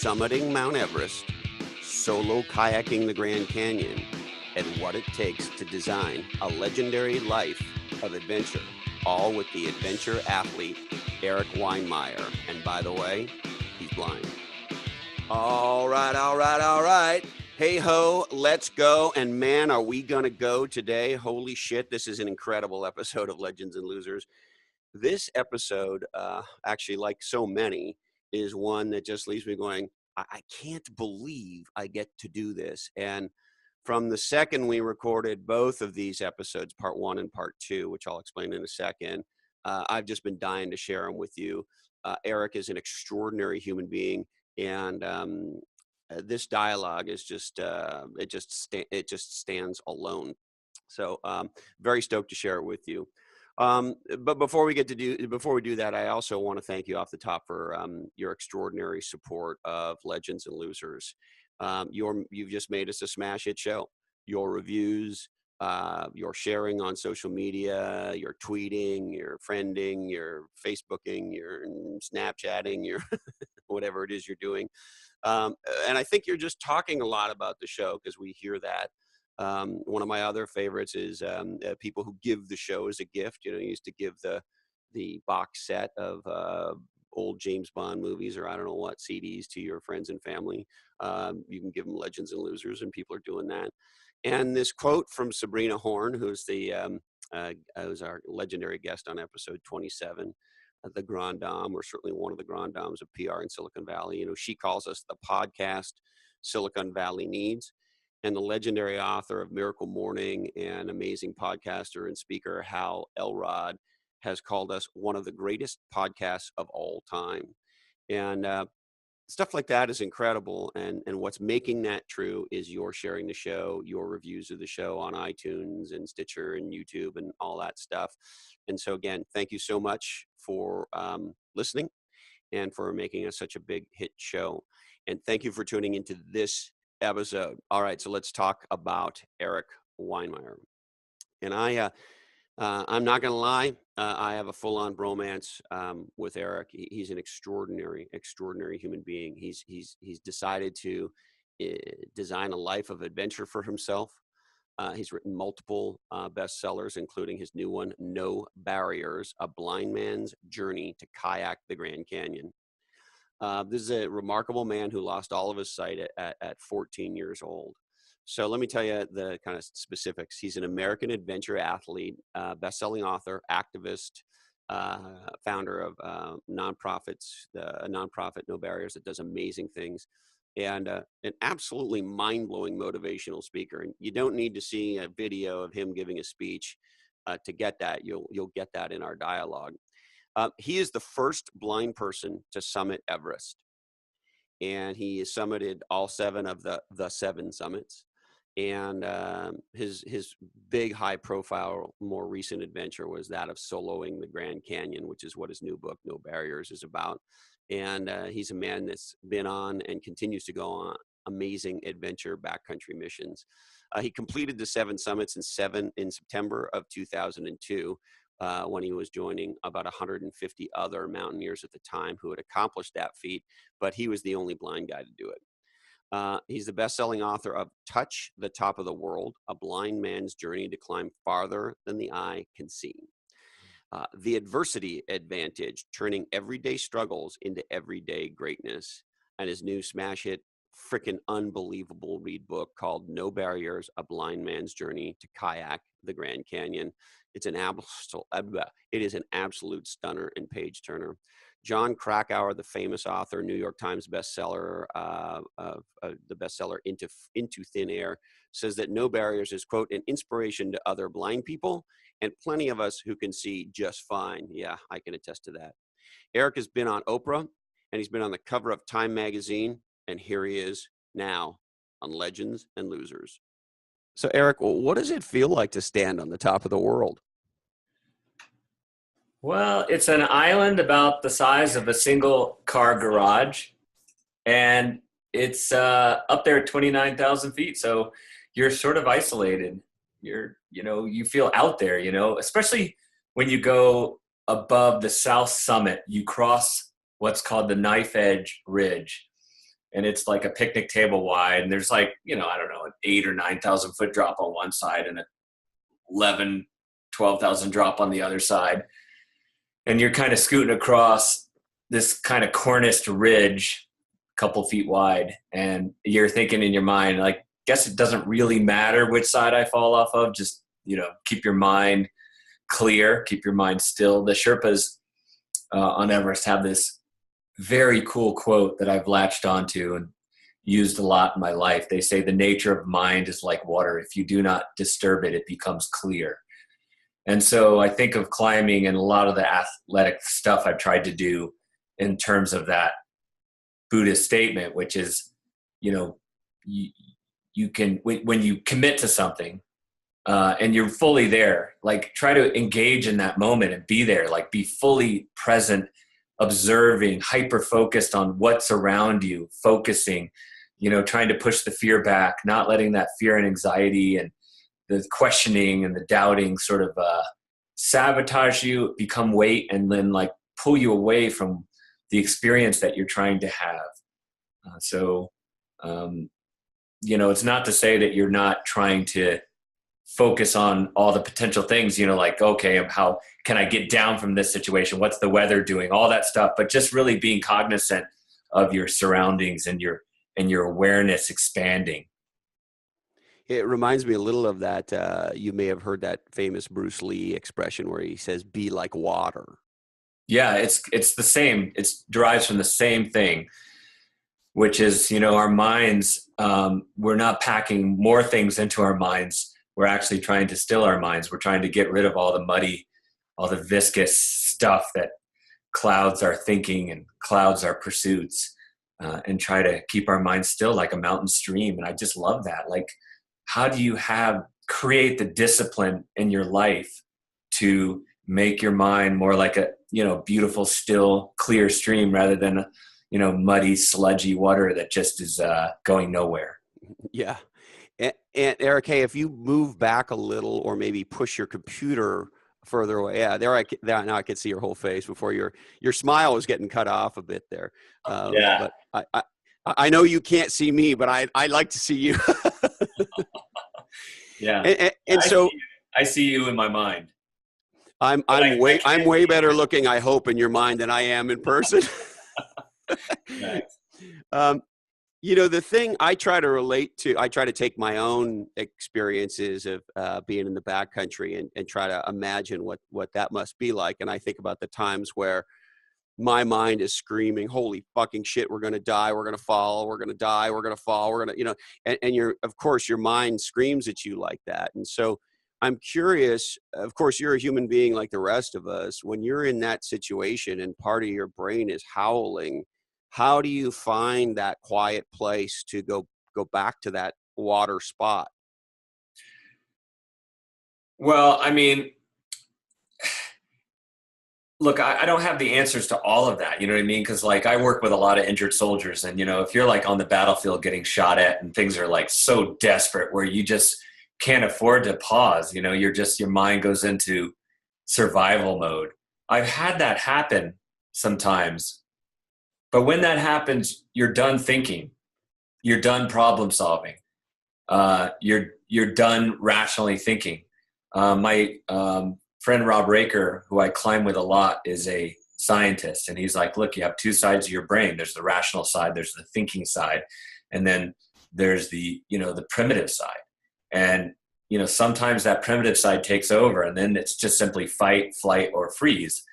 summiting Mount Everest, solo kayaking the Grand Canyon, and what it takes to design a legendary life of adventure, all with the adventure athlete, Erik Weihenmayer. And by the way, he's blind. All right. Hey ho, let's go. And man, are we going to go today? Holy shit, this is an incredible episode of Legends and Losers. This episode, actually, like so many, is one that just leaves me going, I can't believe I get to do this. And from the second we recorded both of these episodes, part 1 and part 2, which I'll explain in a second, I've just been dying to share them with you. Erik is an extraordinary human being, and this dialogue is just it just stands alone. So very stoked to share it with you. But before we do that, I also want to thank you off the top for your extraordinary support of Legends and Losers. You've just made us a smash hit show. Your reviews, your sharing on social media, your tweeting, your friending, your Facebooking, your Snapchatting, your whatever it is you're doing. And I think you're just talking a lot about the show because we hear that. One of my other favorites is people who give the show as a gift. You used to give the box set of old James Bond movies, or I don't know what, CDs to your friends and family. You can give them Legends and Losers, and people are doing that. And this quote from Sabrina Horn, who's who's our legendary guest on episode 27, the Grand Dame, or certainly one of the Grand Dames of PR in Silicon Valley. She calls us the podcast Silicon Valley needs. And the legendary author of Miracle Morning and amazing podcaster and speaker, Hal Elrod, has called us one of the greatest podcasts of all time. And stuff like that is incredible. And what's making that true is your sharing the show, your reviews of the show on iTunes and Stitcher and YouTube and all that stuff. And so again, thank you so much for listening and for making us such a big hit show. And thank you for tuning into this episode. All right, so let's talk about Erik Weihenmayer. And I'm not going to lie, I have a full-on bromance with Erik. He's an extraordinary human being. He's decided to design a life of adventure for himself. He's written multiple bestsellers, including his new one, No Barriers: A Blind Man's Journey to Kayak the Grand Canyon. This is a remarkable man who lost all of his sight at 14 years old. So let me tell you the kind of specifics. He's an American adventure athlete, best-selling author, activist, founder of a nonprofit, No Barriers, that does amazing things, and an absolutely mind-blowing motivational speaker. And you don't need to see a video of him giving a speech to get that. You'll get that in our dialogue. He is the first blind person to summit Everest, and he has summited all 7 of the 7 summits. And his big, high-profile, more recent adventure was that of soloing the Grand Canyon, which is what his new book, No Barriers, is about. And he's a man that's been on and continues to go on amazing adventure backcountry missions. He completed the 7 summits in September of 2002. When he was joining about 150 other mountaineers at the time who had accomplished that feat, but he was the only blind guy to do it. He's the best-selling author of Touch the Top of the World, A Blind Man's Journey to Climb Farther Than the Eye Can See. The Adversity Advantage, Turning Everyday Struggles into Everyday Greatness, and his new smash hit, freaking unbelievable read book called No Barriers: A Blind Man's Journey to Kayak the Grand Canyon. It is an absolute stunner and page turner. John Krakauer, the famous author, New York Times bestseller, the bestseller Into Thin Air, says that No Barriers is, quote, an inspiration to other blind people and plenty of us who can see just fine. Yeah, I can attest to that. Erik has been on Oprah, and he's been on the cover of Time magazine, and here he is now on Legends and Losers. So, Erik, what does it feel like to stand on the top of the world? Well, it's an island about the size of a single car garage, and it's up there at 29,000 feet. So you're sort of isolated. You feel out there, especially when you go above the south summit, you cross what's called the Knife Edge Ridge. and it's like a picnic table wide, and there's like, I don't know, an 8 or 9,000 foot drop on one side and a 11, 12,000 drop on the other side. And you're kind of scooting across this kind of corniced ridge, a couple feet wide. And you're thinking in your mind, like, guess it doesn't really matter which side I fall off of. Just, keep your mind clear, keep your mind still. The Sherpas on Everest have this very cool quote that I've latched onto and used a lot in my life. They say the nature of mind is like water. If you do not disturb it, it becomes clear. And so I think of climbing and a lot of the athletic stuff I've tried to do in terms of that Buddhist statement, which is, you can, when you commit to something and you're fully there, like try to engage in that moment and be there, like be fully present, observing, hyper-focused on what's around you, focusing, trying to push the fear back, not letting that fear and anxiety and the questioning and the doubting sort of sabotage you, become weight, and then like pull you away from the experience that you're trying to have. It's not to say that you're not trying to focus on all the potential things, like, okay, how can I get down from this situation? What's the weather doing? All that stuff, but just really being cognizant of your surroundings and your awareness expanding. It reminds me a little of that. You may have heard that famous Bruce Lee expression where he says, "Be like water." Yeah, it's the same. It derives from the same thing, which is, our minds, we're not packing more things into our minds. We're actually trying to still our minds. We're trying to get rid of all the muddy, all the viscous stuff that clouds our thinking and clouds our pursuits, and try to keep our minds still like a mountain stream. And I just love that. Like, how do you create the discipline in your life to make your mind more like a, beautiful, still, clear stream rather than, muddy, sludgy water that just is going nowhere? Yeah. And Eric, hey, if you move back a little or maybe push your computer further away. Yeah, now I can see your whole face. Before your smile was getting cut off a bit there. Yeah. But I know you can't see me, but I like to see you. Yeah. And so I see you in my mind. I'm way better looking, I hope, in your mind than I am in person. Nice. The thing I try to take my own experiences of being in the backcountry and try to imagine what that must be like. And I think about the times where my mind is screaming, "Holy fucking shit, we're going to die. We're going to fall. We're going to die. We're going to fall. We're going to," and of course, your mind screams at you like that. And so I'm curious, of course, you're a human being like the rest of us. When you're in that situation and part of your brain is howling, how do you find that quiet place to go back to that water spot? Well, I mean, look, I don't have the answers to all of that. You know what I mean? Because like I work with a lot of injured soldiers, and if you're like on the battlefield getting shot at and things are like so desperate where you just can't afford to pause, your mind goes into survival mode. I've had that happen sometimes, but when that happens, you're done thinking, you're done problem solving, you're done rationally thinking. My friend Rob Raker, who I climb with a lot, is a scientist, and he's like, look, you have two sides of your brain. There's the rational side, there's the thinking side, and then there's the the primitive side. And sometimes that primitive side takes over, and then it's just simply fight, flight, or freeze,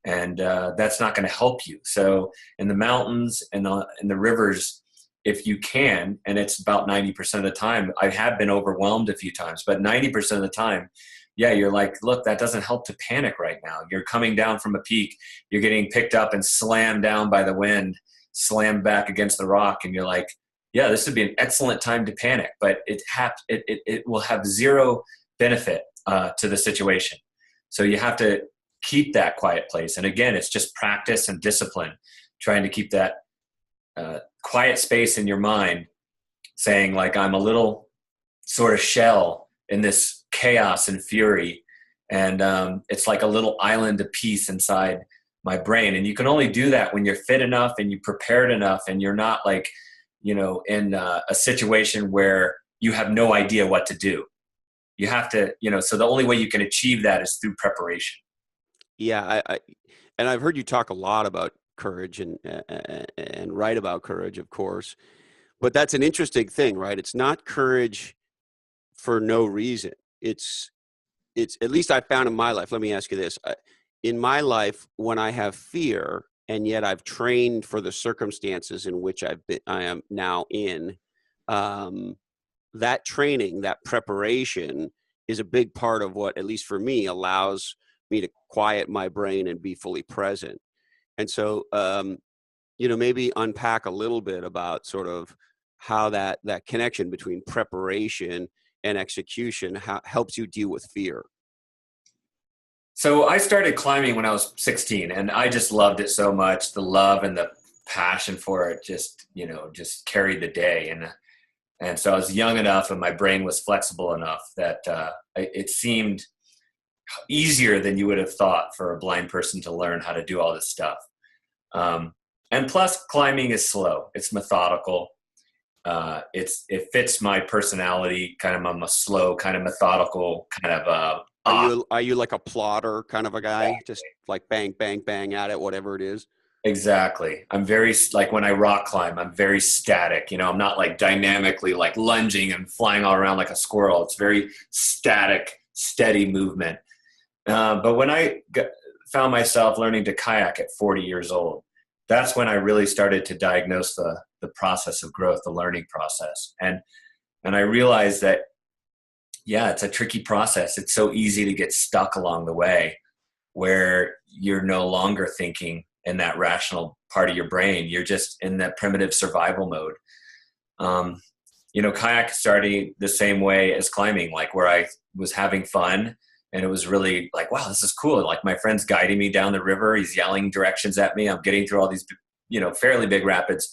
and that's not going to help you. So in the mountains and in the rivers, if you can, and it's about 90% of the time, I have been overwhelmed a few times, but 90% of the time, yeah, you're like, look, that doesn't help to panic right now. You're coming down from a peak, you're getting picked up and slammed down by the wind, slammed back against the rock, and you're like, yeah, this would be an excellent time to panic, but it will have zero benefit to the situation. So you have to keep that quiet place. And again, it's just practice and discipline, trying to keep that quiet space in your mind, saying like, I'm a little sort of shell in this chaos and fury. And it's like a little island of peace inside my brain. And you can only do that when you're fit enough and you prepared enough and you're not like in a situation where you have no idea what to do. You have to, so the only way you can achieve that is through preparation. Yeah, and I've heard you talk a lot about courage and write about courage, of course. But that's an interesting thing, right? It's not courage for no reason. It's at least I found in my life. Let me ask you this: in my life, when I have fear, and yet I've trained for the circumstances in which I am now in. That training, that preparation, is a big part of what, at least for me, allows me to quiet my brain and be fully present. And so, maybe unpack a little bit about sort of how that connection between preparation and execution helps you deal with fear. So I started climbing when I was 16, and I just loved it so much. The love and the passion for it just carried the day. And so I was young enough and my brain was flexible enough that it seemed easier than you would have thought for a blind person to learn how to do all this stuff. And plus, climbing is slow. It's methodical. It fits my personality. I'm a slow, kind of methodical, kind of. Are you like a plotter kind of a guy? Exactly. Just like bang, bang, bang at it, whatever it is? Exactly. I'm very, like when I rock climb, I'm very static. I'm not like dynamically like lunging and flying all around like a squirrel. It's very static, steady movement. But when I found myself learning to kayak at 40 years old, that's when I really started to diagnose the process of growth, the learning process. And I realized that, yeah, it's a tricky process. It's so easy to get stuck along the way where you're no longer thinking in that rational part of your brain. You're just in that primitive survival mode. Kayak started the same way as climbing, like where I was having fun and it was really like, wow, this is cool. Like my friend's guiding me down the river. He's yelling directions at me. I'm getting through all these, fairly big rapids.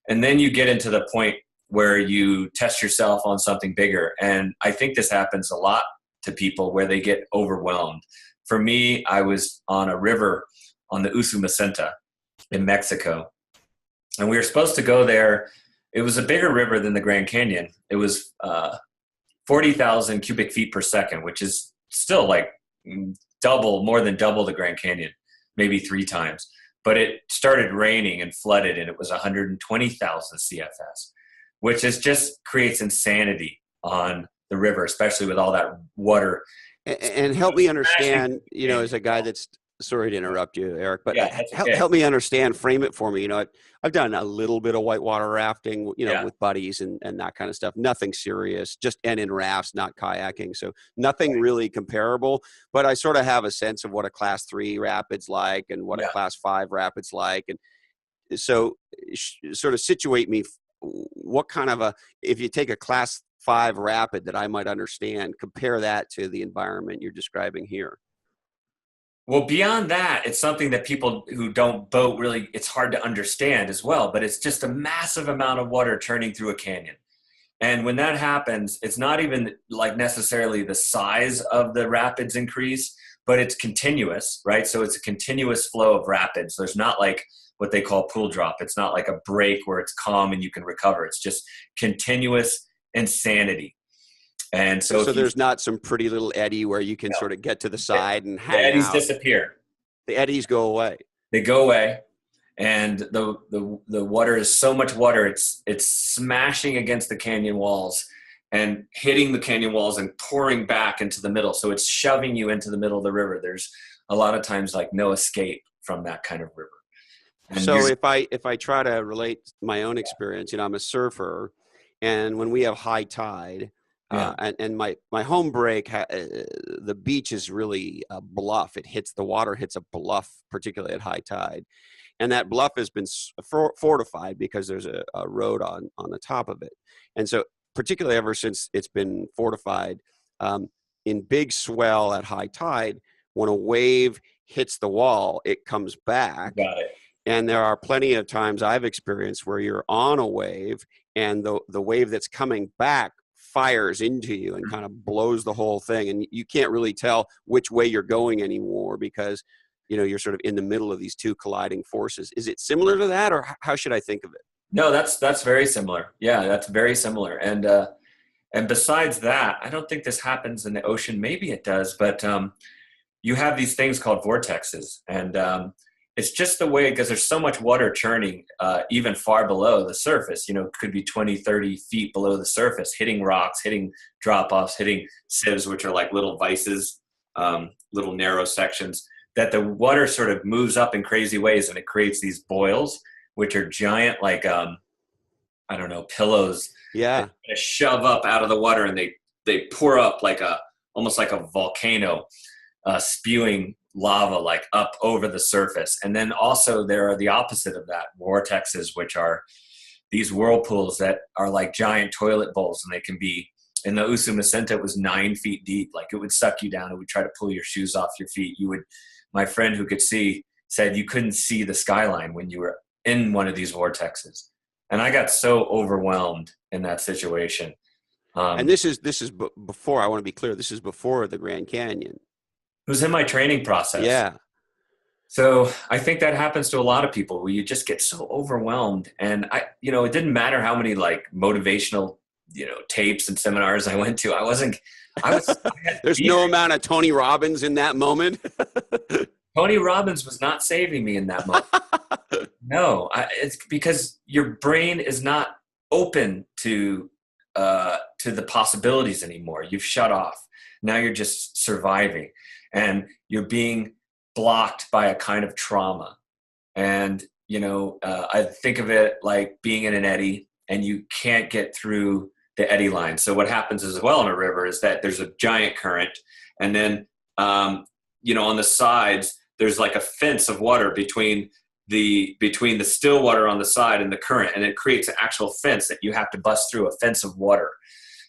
And then you get into the point where you test yourself on something bigger. And I think this happens a lot to people where they get overwhelmed. For me, I was on a river on the Usumacinta in Mexico. And we were supposed to go there. It was a bigger river than the Grand Canyon. It was 40,000 cubic feet per second, which is still like more than double the Grand Canyon, maybe 3 times. But it started raining and flooded, and it was 120,000 CFS, which just creates insanity on the river, especially with all that water. And help me understand, as a guy that's, sorry to interrupt you, Eric, but help me understand, frame it for me. I've done a little bit of whitewater rafting, with buddies and that kind of stuff. Nothing serious, and in rafts, not kayaking. So nothing really comparable, but I sort of have a sense of what a class 3 rapid's like and what a class 5 rapid's like. And so sort of situate me, what kind of if you take a class 5 rapid that I might understand, compare that to the environment you're describing here. Well, beyond that, it's something that people who don't boat really, it's hard to understand as well, but it's just a massive amount of water churning through a canyon. And when that happens, it's not even like necessarily the size of the rapids increase, but it's continuous, right? So it's a continuous flow of rapids. There's not like what they call pool drop. It's not like a break where it's calm and you can recover. It's just continuous insanity. And so there's not some pretty little eddy where you can sort of get to the side and hang out. The eddies disappear. The eddies go away. They go away, and the water is so much water. It's smashing against the canyon walls and hitting the canyon walls and pouring back into the middle. So it's shoving you into the middle of the river. There's a lot of times like no escape from that kind of river. And so if I try to relate my own experience, I'm a surfer, and when we have high tide. And my home break, the beach is really a bluff. The water hits a bluff, particularly at high tide. And that bluff has been fortified because there's a road on the top of it. And so particularly ever since it's been fortified, in big swell at high tide, when a wave hits the wall, it comes back. Got it. And there are plenty of times I've experienced where you're on a wave and the wave that's coming back fires into you and kind of blows the whole thing, and you can't really tell which way you're going anymore because you're sort of in the middle of these two colliding forces. Is it similar to that, or how should I think of it? No, that's very similar. Yeah, that's very similar. And besides that, I don't think this happens in the ocean. Maybe it does, but you have these things called vortexes, and it's just the way, because there's so much water churning even far below the surface. It could be 20, 30 feet below the surface, hitting rocks, hitting drop-offs, hitting sieves, which are like little vices, little narrow sections, that the water sort of moves up in crazy ways, and it creates these boils, which are giant, like I don't know, pillows Yeah. that shove up out of the water, and they pour up like almost like a volcano, spewing lava like up over the surface. And then also there are the opposite of that, vortexes, which are these whirlpools that are like giant toilet bowls, and they can be, in the Usumacinta, it was 9 feet deep. Like, it would suck you down. It would try to pull your shoes off your feet. My friend who could see said you couldn't see the skyline when you were in one of these vortexes. And I got so overwhelmed in that situation. And this is before, I want to be clear, this is before the Grand Canyon. It was in my training process. Yeah. So I think that happens to a lot of people, where you just get so overwhelmed. And it didn't matter how many like motivational, tapes and seminars I went to. There's no amount of Tony Robbins in that moment. Tony Robbins was not saving me in that moment. No, it's because your brain is not open to the possibilities anymore. You've shut off. Now you're just surviving, and you're being blocked by a kind of trauma. And I think of it like being in an eddy, and you can't get through the eddy line. So what happens as well in a river is that there's a giant current, and then on the sides there's like a fence of water between the still water on the side and the current, and it creates an actual fence that you have to bust through, a fence of water.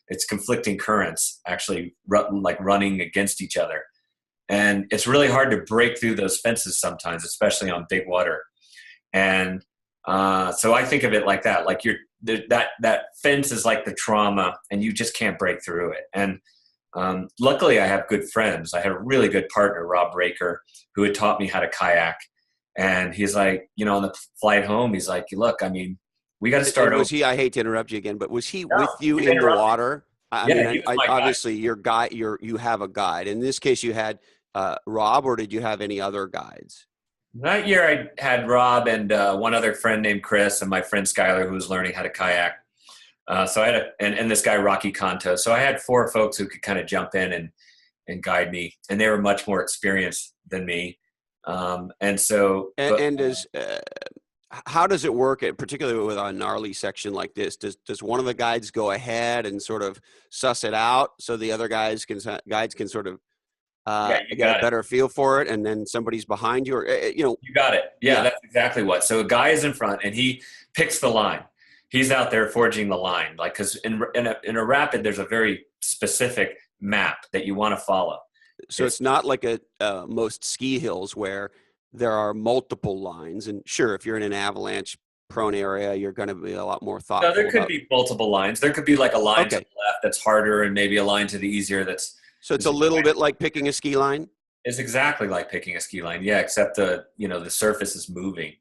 It's conflicting currents actually running against each other, and it's really hard to break through those fences sometimes, especially on big water. And so I think of it like that, like that fence is like the trauma, and you just can't break through it. And luckily I have good friends. I had a really good partner, Rob Raker, who had taught me how to kayak. And he's like, on the flight home, he's like, look, I mean, we got to start over. Was he, I hate to interrupt you again, but was he with you in the water? Obviously your guide, you have a guide. In this case, you had Rob, or did you have any other guides? That year I had Rob and one other friend named Chris, and my friend Skylar, who was learning how to kayak. So I had and this guy, Rocky Kanto. So I had 4 folks who could kind of jump in and guide me, and they were much more experienced than me. How does it work, particularly with a gnarly section like this? Does one of the guides go ahead and sort of suss it out, so the other guides can sort of get a better feel for it, and then somebody's behind you, or you got it. Yeah, that's exactly what. So a guy is in front, and he picks the line. He's out there forging the line, like, because in a rapid there's a very specific map that you want to follow. So it's not like most ski hills where there are multiple lines. And sure, if you're in an avalanche prone area, you're going to be a lot more thoughtful. No, there could be multiple lines. There could be like a line to the left that's harder, and maybe a line to the easier that's. So it's a little bit like picking a ski line? It's exactly like picking a ski line, yeah, except the surface is moving.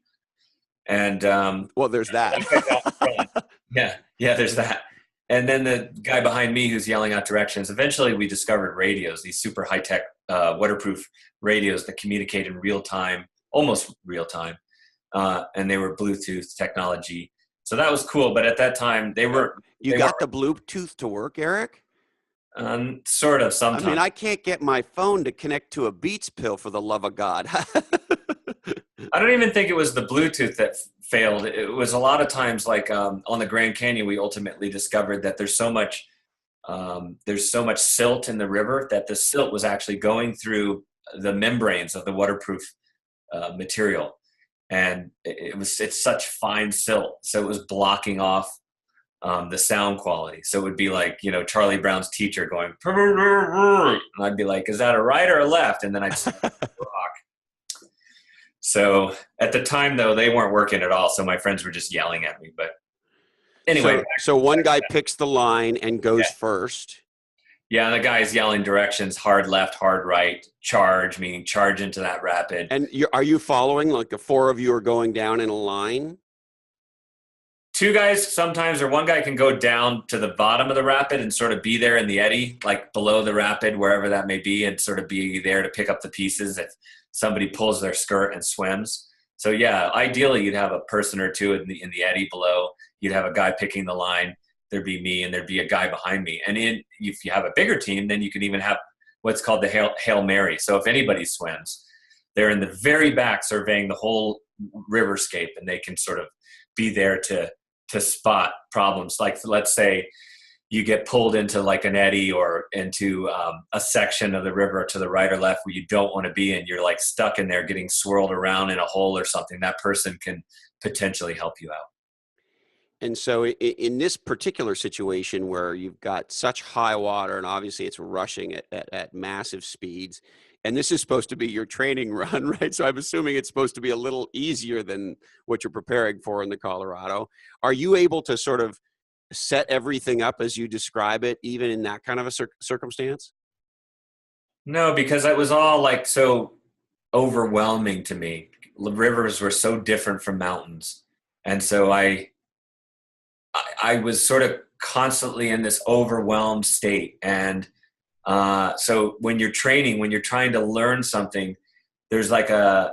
And there's that. yeah, there's that. And then the guy behind me who's yelling out directions. Eventually we discovered radios, these super high-tech waterproof radios that communicate in real time, almost real time. And they were Bluetooth technology. So that was cool. But at that time You got the Bluetooth to work, Erik? Sort of, sometimes. I mean, I can't get my phone to connect to a Beats pill, for the love of God. I don't even think it was the Bluetooth that failed. It was a lot of times, like on the Grand Canyon, we ultimately discovered that there's so much silt in the river that the silt was actually going through the membranes of the waterproof material, and it's such fine silt, so it was blocking off the sound quality. So it would be like, Charlie Brown's teacher going, and I'd be like, is that a right or a left? And then I'd rock. So at the time, though, they weren't working at all. So my friends were just yelling at me. But anyway. So one guy picks the line and goes first. Yeah, and the guy's yelling directions, hard left, hard right, charge, meaning charge into that rapid. And are you following? Like the 4 of you are going down in a line? two guys sometimes, or one guy can go down to the bottom of the rapid and sort of be there in the eddy, like below the rapid, wherever that may be, and sort of be there to pick up the pieces if somebody pulls their skirt and swims. So yeah, ideally you'd have a person or two in the eddy below. You'd have a guy picking the line. There'd be me, and there'd be a guy behind me. And if you have a bigger team, then you can even have what's called the Hail Mary. So if anybody swims, they're in the very back surveying the whole riverscape, and they can sort of be there to spot problems. Like, let's say you get pulled into like an eddy or into a section of the river to the right or left where you don't want to be in. You're like stuck in there getting swirled around in a hole or something. That person can potentially help you out. And so in this particular situation where you've got such high water and obviously it's rushing at massive speeds, and this is supposed to be your training run, right? So I'm assuming it's supposed to be a little easier than what you're preparing for in the Colorado. Are you able to sort of set everything up as you describe it, even in that kind of a circumstance? No, because it was all like so overwhelming to me. The rivers were so different from mountains. And so I was sort of constantly in this overwhelmed state. And so when you're training, when you're trying to learn something, there's like a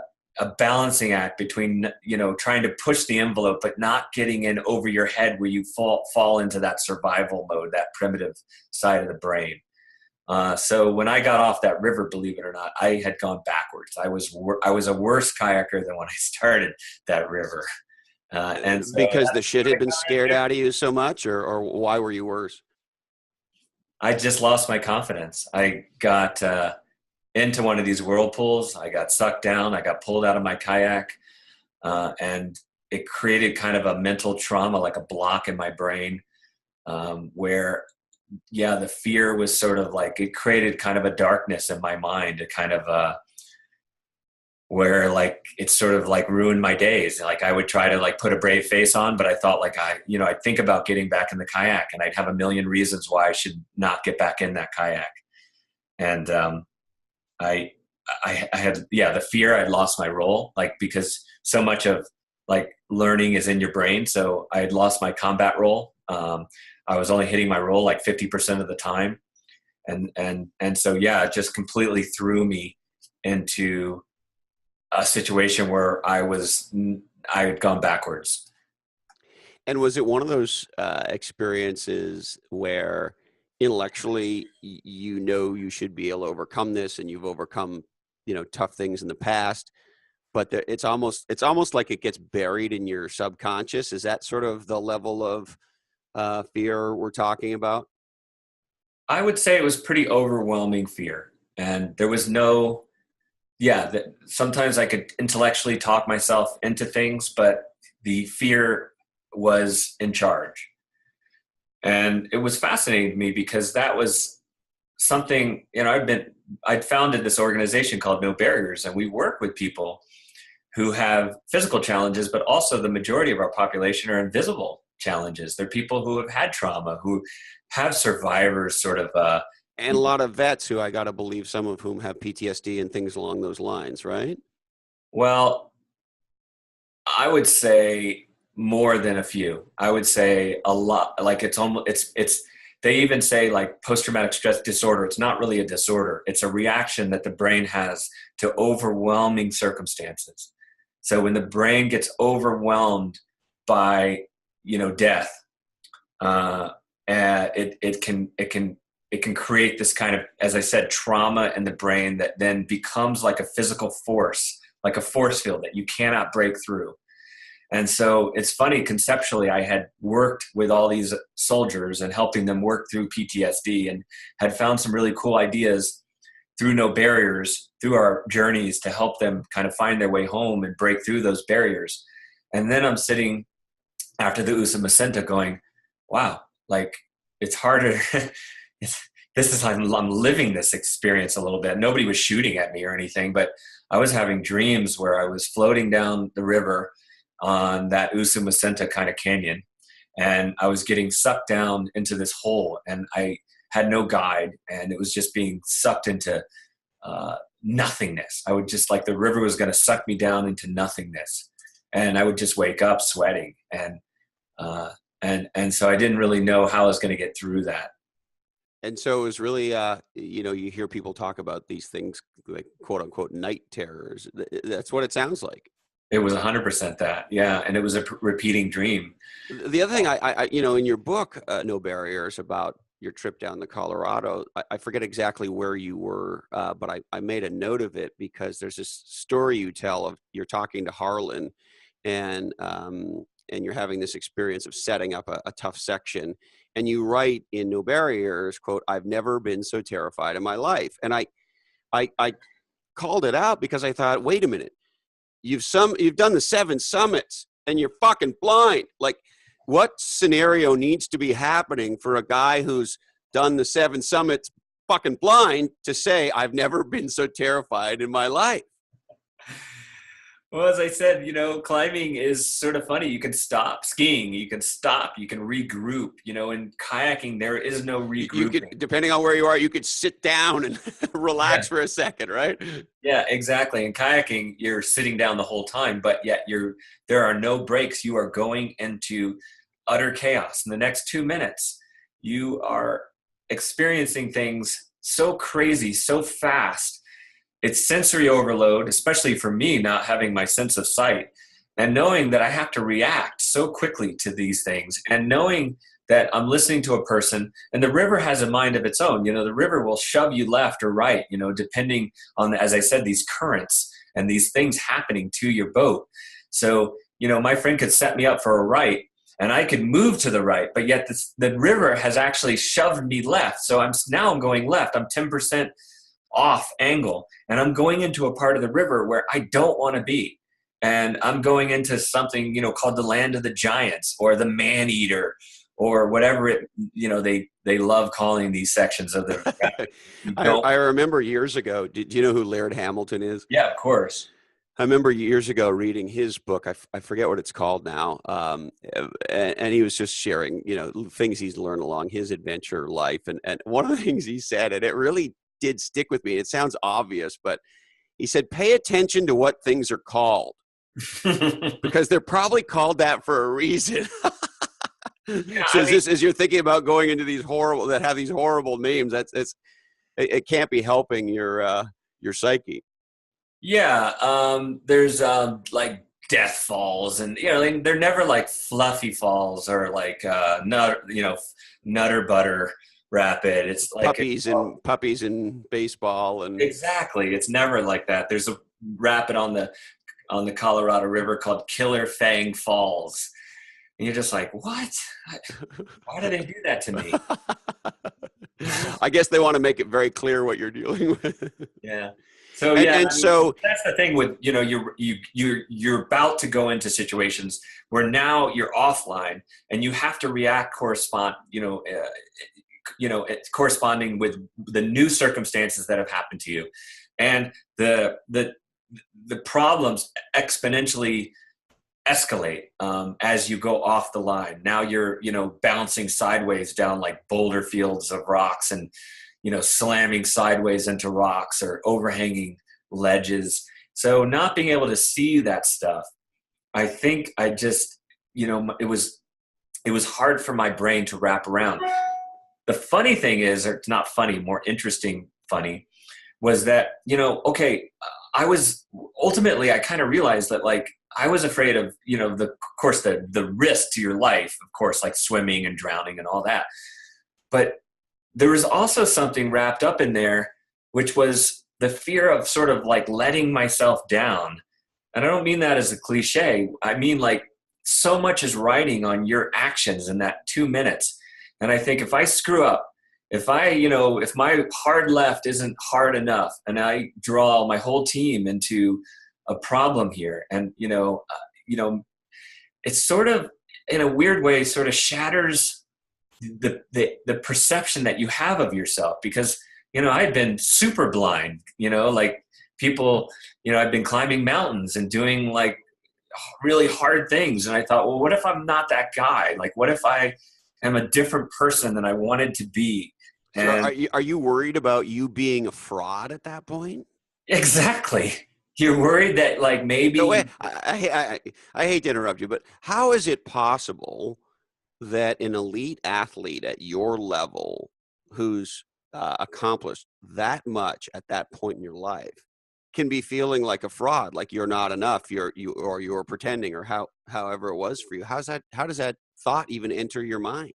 balancing act between, trying to push the envelope, but not getting in over your head where you fall into that survival mode, that primitive side of the brain. So when I got off that river, believe it or not, I had gone backwards. I was a worse kayaker than when I started that river. And so because the shit had been scared out of you so much, or why were you worse? I just lost my confidence. I got into one of these whirlpools. I got sucked down. I got pulled out of my kayak, and it created kind of a mental trauma, like a block in my brain, where, the fear was sort of like, it created kind of a darkness in my mind, a kind of where like it sort of like ruined my days. Like I would try to like put a brave face on, but I thought like I'd think about getting back in the kayak, and I'd have a million reasons why I should not get back in that kayak. And I had the fear I'd lost my role, like because so much of like learning is in your brain. So I had lost my combat role. I was only hitting my role like 50% of the time, and so it just completely threw me into a situation where I had gone backwards. And was it one of those experiences where intellectually you should be able to overcome this, and you've overcome tough things in the past, but it's almost like it gets buried in your subconscious? Is that sort of the level of fear we're talking about? I would say it was pretty overwhelming fear, and there was no that sometimes I could intellectually talk myself into things, but the fear was in charge. And it was fascinating to me because that was something, I'd founded this organization called No Barriers, and we work with people who have physical challenges, but also the majority of our population are invisible challenges. They're people who have had trauma, who have survivors sort of, and a lot of vets who I got to believe some of whom have PTSD and things along those lines, right? Well, I would say more than a few. I would say a lot. Like it's they even say like post-traumatic stress disorder. It's not really a disorder. It's a reaction that the brain has to overwhelming circumstances. So when the brain gets overwhelmed by, death, it can create this kind of, as I said, trauma in the brain that then becomes like a physical force, like a force field that you cannot break through. And so it's funny, conceptually, I had worked with all these soldiers and helping them work through PTSD, and had found some really cool ideas through No Barriers, through our journeys, to help them kind of find their way home and break through those barriers. And then I'm sitting after the Usumacinta going, wow, like it's harder. I'm living this experience a little bit. Nobody was shooting at me or anything, but I was having dreams where I was floating down the river on that Usumacinta kind of canyon, and I was getting sucked down into this hole, and I had no guide, and it was just being sucked into nothingness. I would just, like, the river was going to suck me down into nothingness, and I would just wake up sweating. And And so I didn't really know how I was going to get through that. And so it was really, you hear people talk about these things like quote unquote night terrors. That's what it sounds like. It was 100% that, yeah, and it was a repeating dream. The other thing in your book, No Barriers, about your trip down to Colorado, I forget exactly where you were, but I made a note of it because there's this story you tell of you're talking to Harlan, and you're having this experience of setting up a tough section, and you write in No Barriers, quote, "I've never been so terrified in my life," and I called it out because I thought, wait a minute, you've done the 7 summits and you're fucking blind. Like, what scenario needs to be happening for a guy who's done the 7 summits fucking blind to say, I've never been so terrified in my life? Well, as I said, climbing is sort of funny. You can stop. Skiing, you can stop. You can regroup. In kayaking, there is no regrouping. You could, depending on where you are, you could sit down and relax for a second, right? Yeah, exactly. In kayaking, you're sitting down the whole time, but yet there are no breaks. You are going into utter chaos. In the next 2 minutes, you are experiencing things so crazy, so fast. It's sensory overload, especially for me, not having my sense of sight, and knowing that I have to react so quickly to these things, and knowing that I'm listening to a person, and the river has a mind of its own. The river will shove you left or right, depending on, as I said, these currents and these things happening to your boat. So, my friend could set me up for a right, and I could move to the right, but yet the river has actually shoved me left. So I'm going left. I'm 10% off angle, and I'm going into a part of the river where I don't want to be. And I'm going into something, called the land of the giants, or the man eater, or whatever they love calling these sections of the I remember years ago, do you know who Laird Hamilton is? Yeah, of course. I remember years ago reading his book. I forget what it's called now. And he was just sharing, things he's learned along his adventure life. And one of the things he said, and it really did stick with me. It sounds obvious, but he said, pay attention to what things are called because they're probably called that for a reason. Yeah, so as you're thinking about going into these horrible names, it can't be helping your psyche. Yeah. There's like death falls, and they're never like fluffy falls or like nutter butter rapid. It's like puppies in baseball, and exactly, it's never like that. There's a rapid on the Colorado River called Killer Fang Falls, and you're just like, what? Why do they do that to me? I guess they want to make it very clear what you're dealing with. Yeah. So so that's the thing with you're about to go into situations where now you're offline and you have to react corresponding with the new circumstances that have happened to you, and the problems exponentially escalate as you go off the line. Now you're bouncing sideways down like boulder fields of rocks, and slamming sideways into rocks or overhanging ledges. So not being able to see that stuff, I think I just it was hard for my brain to wrap around. The funny thing is, or it's not funny, more interesting funny, was that, I was ultimately, I kind of realized that like, I was afraid of, the risk to your life, of course, like swimming and drowning and all that. But there was also something wrapped up in there, which was the fear of sort of like letting myself down. And I don't mean that as a cliche. I mean, like, so much is riding on your actions in that 2 minutes. And I think if I screw up, if my hard left isn't hard enough, and I draw my whole team into a problem here, and it's sort of, in a weird way, sort of shatters the perception that you have of yourself, because I had been super blind, like people, I've been climbing mountains and doing like really hard things, and I thought, well, what if I'm not that guy? Like, what if I am a different person than I wanted to be? And so are you worried about you being a fraud at that point? Exactly. You're worried that like maybe No, I hate to interrupt you, but how is it possible that an elite athlete at your level who's accomplished that much at that point in your life can be feeling like a fraud, like you're not enough, you're pretending, or however it was for you? How does that thought even enter your mind?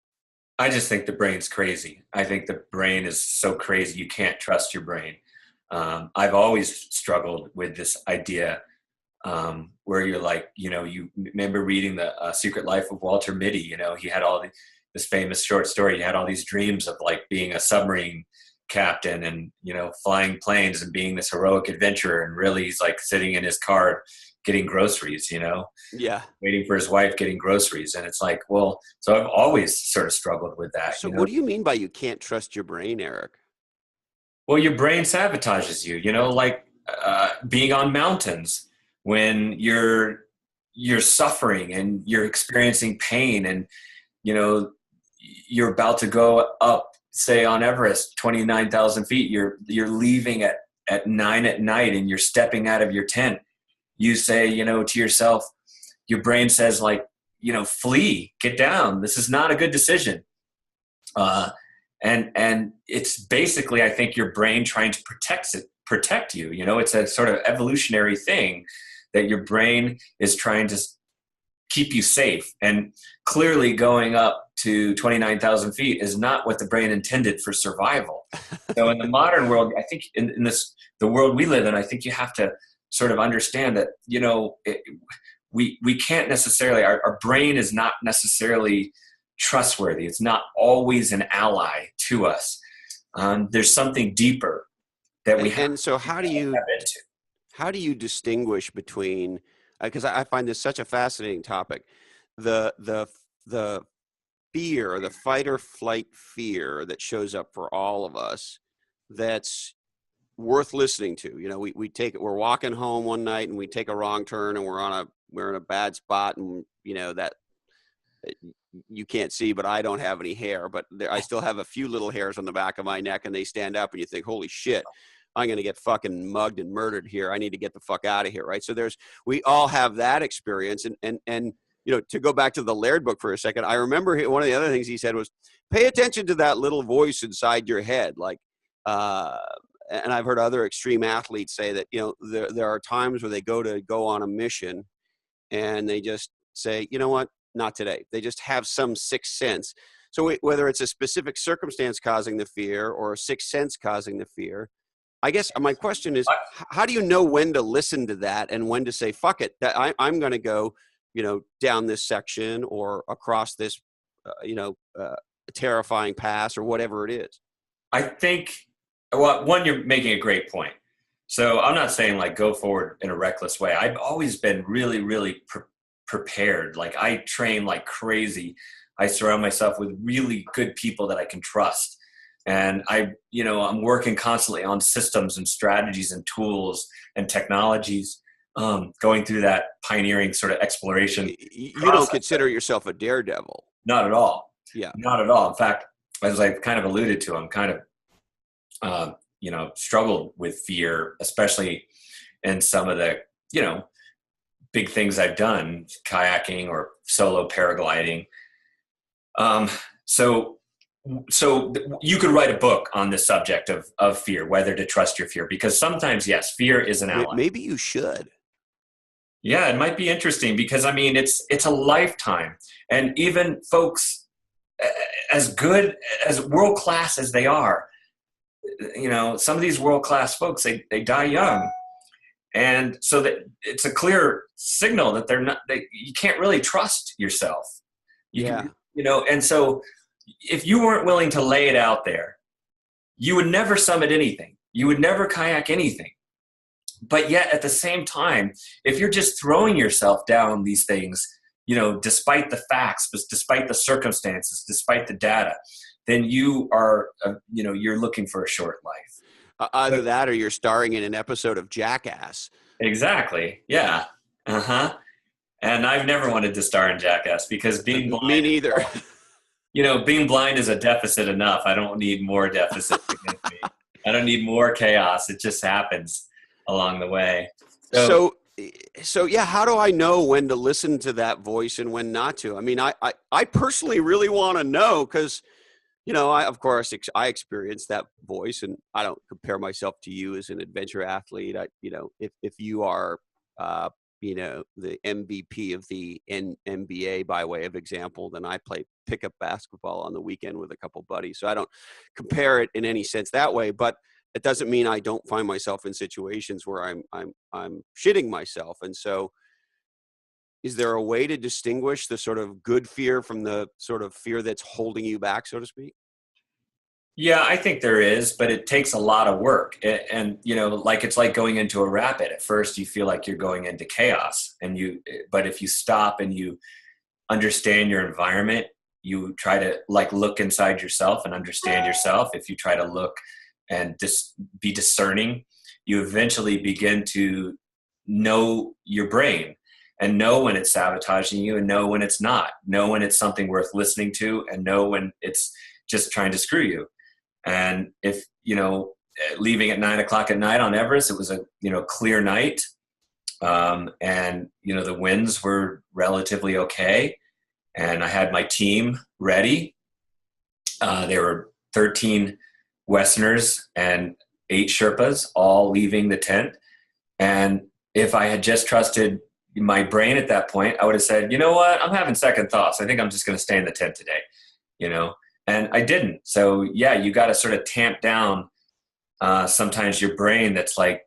I just think the brain's crazy. I think the brain is so crazy. You can't trust your brain. I've always struggled with this idea where you're like, you remember reading the Secret Life of Walter Mitty. He had this famous short story. He had all these dreams of like being a submarine captain and, flying planes and being this heroic adventurer. And really he's like sitting in his car getting groceries, Yeah. waiting for his wife, getting groceries. And it's like, well, so I've always sort of struggled with that. So what do you mean by you can't trust your brain, Erik? Well, your brain sabotages you, like being on mountains when you're suffering and you're experiencing pain and, you're about to go up, say on Everest, 29,000 feet. You're leaving at 9 at night and you're stepping out of your tent. You say, to yourself, your brain says like, flee, get down. This is not a good decision. And it's basically, I think, your brain trying to protect you. It's a sort of evolutionary thing that your brain is trying to keep you safe. And clearly going up to 29,000 feet is not what the brain intended for survival. So in the modern world, I think in the world we live in, I think you have to sort of understand that, we can't necessarily, our brain is not necessarily trustworthy. It's not always an ally to us. There's something deeper that we have. And so how do you distinguish between, because I find this such a fascinating topic, the fear, the fight or flight fear that shows up for all of us, that's worth listening to. We're walking home one night and we take a wrong turn and we're in a bad spot, and that you can't see, but I don't have any hair, but I still have a few little hairs on the back of my neck, and they stand up, and you think, holy shit, I'm going to get fucking mugged and murdered here. I need to get the fuck out of here. Right. So we all have that experience. And, to go back to the Laird book for a second, I remember one of the other things he said was pay attention to that little voice inside your head. Like, and I've heard other extreme athletes say that, there are times where they go on a mission and they just say, you know what, not today. They just have some sixth sense. So whether it's a specific circumstance causing the fear or a sixth sense causing the fear, I guess my question is, how do you know when to listen to that and when to say, fuck it, that I'm going to go, down this section or across this, terrifying pass or whatever it is? I think, well, one, you're making a great point. So I'm not saying like go forward in a reckless way. I've always been really, really prepared. Like I train like crazy. I surround myself with really good people that I can trust. And I'm working constantly on systems and strategies and tools and technologies, going through that pioneering sort of exploration. You don't consider yourself a daredevil? Not at all. Yeah. Not at all. In fact, as I've kind of alluded to, I'm kind of, struggled with fear, especially in some of the, big things I've done, kayaking or solo paragliding. So you could write a book on the subject of fear, whether to trust your fear, because sometimes, yes, fear is an ally. Maybe you should. Yeah, it might be interesting because, it's a lifetime. And even folks as good, as world-class as they are, some of these world-class folks, they die young. And so that it's a clear signal that you can't really trust yourself. And so if you weren't willing to lay it out there, you would never summit anything. You would never kayak anything. But yet at the same time, if you're just throwing yourself down these things, despite the facts, despite the circumstances, despite the data, then you are, you're looking for a short life. Either that or you're starring in an episode of Jackass. Exactly. Yeah. Uh-huh. And I've never wanted to star in Jackass because being blind. Me neither. Being blind is a deficit enough. I don't need more deficit against me. I don't need more chaos. It just happens along the way. So so yeah, how do I know when to listen to that voice and when not to? I mean, I personally really want to know because, of course, I experience that voice, and I don't compare myself to you as an adventure athlete. If you are, the MVP of the NBA by way of example, then I play pickup basketball on the weekend with a couple buddies. So I don't compare it in any sense that way, but it doesn't mean I don't find myself in situations where I'm shitting myself. And so, is there a way to distinguish the sort of good fear from the sort of fear that's holding you back, so to speak? Yeah, I think there is, but it takes a lot of work. And like it's like going into a rapid. At first you feel like you're going into chaos, but if you stop and you understand your environment, you try to like look inside yourself and understand yourself. If you try to look and just be discerning, you eventually begin to know your brain and know when it's sabotaging you and know when it's not, know when it's something worth listening to and know when it's just trying to screw you. And if, leaving at 9 o'clock at night on Everest, it was a, clear night. And, the winds were relatively okay. And I had my team ready. There were 13 Westerners and 8 Sherpas all leaving the tent. And if I had just trusted my brain at that point, I would have said, you know what, I'm having second thoughts. I think I'm just going to stay in the tent today, and I didn't. So yeah, you got to sort of tamp down sometimes your brain that's like,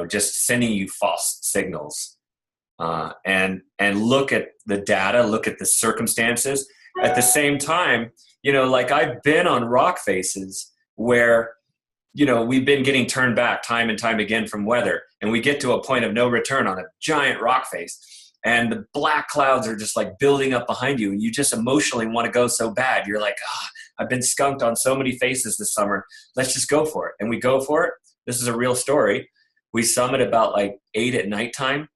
just sending you false signals, and look at the data, look at the circumstances. At the same time, like I've been on rock faces where, we've been getting turned back time and time again from weather, and we get to a point of no return on a giant rock face, and the black clouds are just like building up behind you, and you just emotionally want to go so bad. You're like, I've been skunked on so many faces this summer. Let's just go for it. And we go for it. This is a real story. We summit about like 8 at nighttime.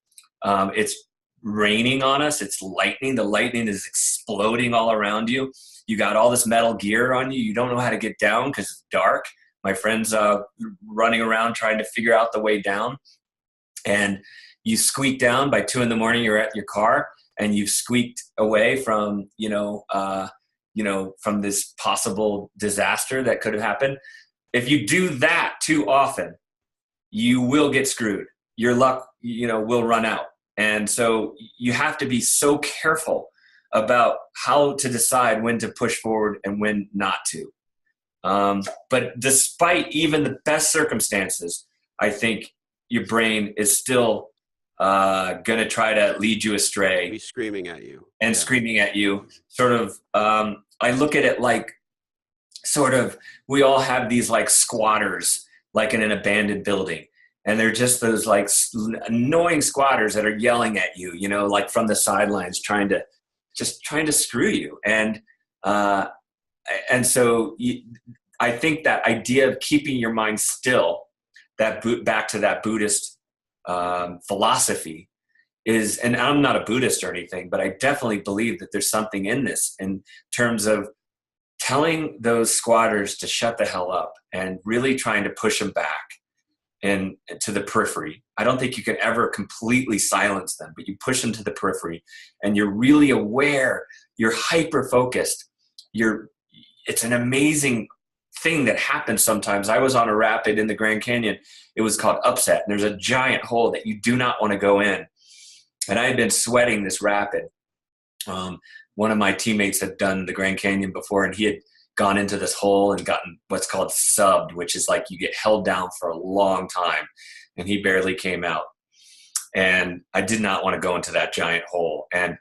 It's raining on us. It's lightning. The lightning is exploding all around you. You got all this metal gear on you. You don't know how to get down because it's dark. My friend's running around trying to figure out the way down. And you squeak down. By 2 a.m, you're at your car, and you've squeaked away from, from this possible disaster that could have happened. If you do that too often, you will get screwed. Your luck, will run out. And so you have to be so careful about how to decide when to push forward and when not to. But despite even the best circumstances, I think your brain is still going to try to lead you astray. Be screaming at you. And yeah. Screaming at you. Sort of, I look at it like sort of, we all have these like squatters, like in an abandoned building. And they're just those like annoying squatters that are yelling at you, like from the sidelines, trying to screw you. And so I think that idea of keeping your mind still, back to that Buddhist philosophy is, and I'm not a Buddhist or anything, but I definitely believe that there's something in this in terms of telling those squatters to shut the hell up and really trying to push them back and to the periphery. I don't think you can ever completely silence them, but you push them to the periphery, and you're really aware, you're hyper-focused. It's an amazing thing that happens sometimes. I was on a rapid in the Grand Canyon. It was called Upset, and there's a giant hole that you do not want to go in. And I had been sweating this rapid. One of my teammates had done the Grand Canyon before, and he had gone into this hole and gotten what's called subbed, which is like you get held down for a long time, and he barely came out. And I did not want to go into that giant hole. And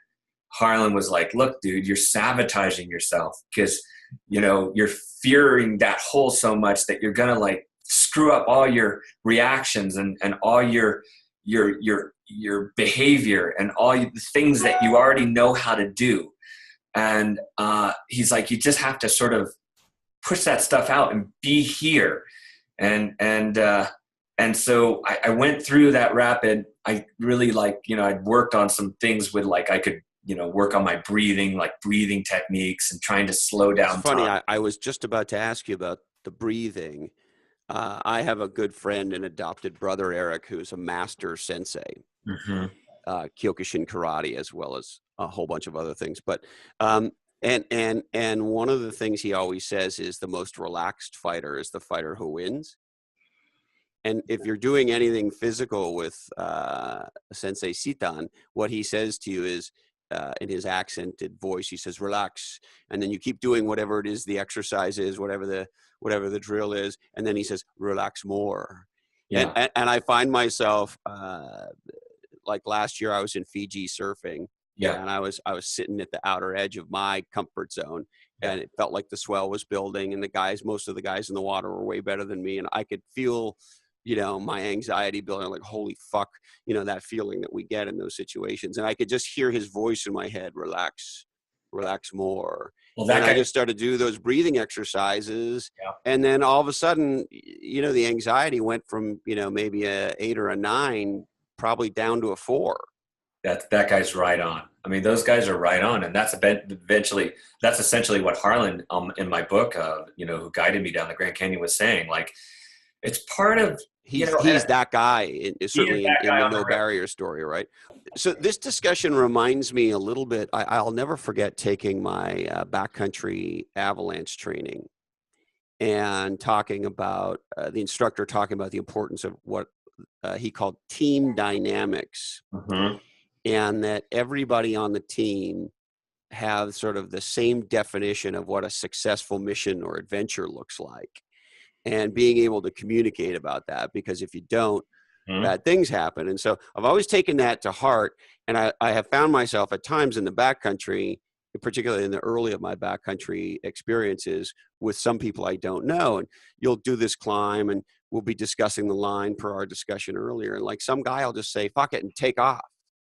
Harlan was like, look, dude, you're sabotaging yourself because, you're fearing that hole so much that you're going to like screw up all your reactions and all your behavior and all the things that you already know how to do. And he's like, you just have to sort of push that stuff out and be here. And so I went through that rapid. I really I'd worked on some things with I could, work on my breathing, like breathing techniques and trying to slow down. It's funny. I was just about to ask you about the breathing. I have a good friend and adopted brother, Erik, who's a master sensei, Mm-hmm. Kyokushin karate, as well as a whole bunch of other things. But and one of the things he always says is the most relaxed fighter is the fighter who wins. And if you're doing anything physical with Sensei Sitan, what he says to you is, in his accented voice, he says, "Relax," and then you keep doing whatever it is the exercise is, whatever the drill is, and then he says, "Relax more." And Yeah. and I find myself like last year, I was in Fiji surfing, Yeah. and I was sitting at the outer edge of my comfort zone, Yeah. and it felt like the swell was building, and most of the guys in the water were way better than me, and I could feel, my anxiety building, like, holy fuck, that feeling that we get in those situations. And I could just hear his voice in my head, relax, relax more. Well, And that I guy. just started to do those breathing exercises. Yeah. And then all of a sudden, the anxiety went from, maybe a 8 or a 9, probably down to a 4. That guy's right on. I mean, those guys are right on, and that's essentially what Harlan, in my book, who guided me down the Grand Canyon, was saying. Like, it's part of, He's that guy, he is certainly that in guy the on the no river. barrier story, right? So this discussion reminds me a little bit. I'll never forget taking my backcountry avalanche training and talking about the instructor talking about the importance of what he called team dynamics, Mm-hmm. and that everybody on the team have sort of the same definition of what a successful mission or adventure looks like, and being able to communicate about that, because if you don't, Mm-hmm. bad things happen. And so I've always taken that to heart. And I have found myself at times in the backcountry, particularly in the early of my backcountry experiences, with some people I don't know. And you'll do this climb and we'll be discussing the line per our discussion earlier. And like some guy will just say, fuck it, and take off.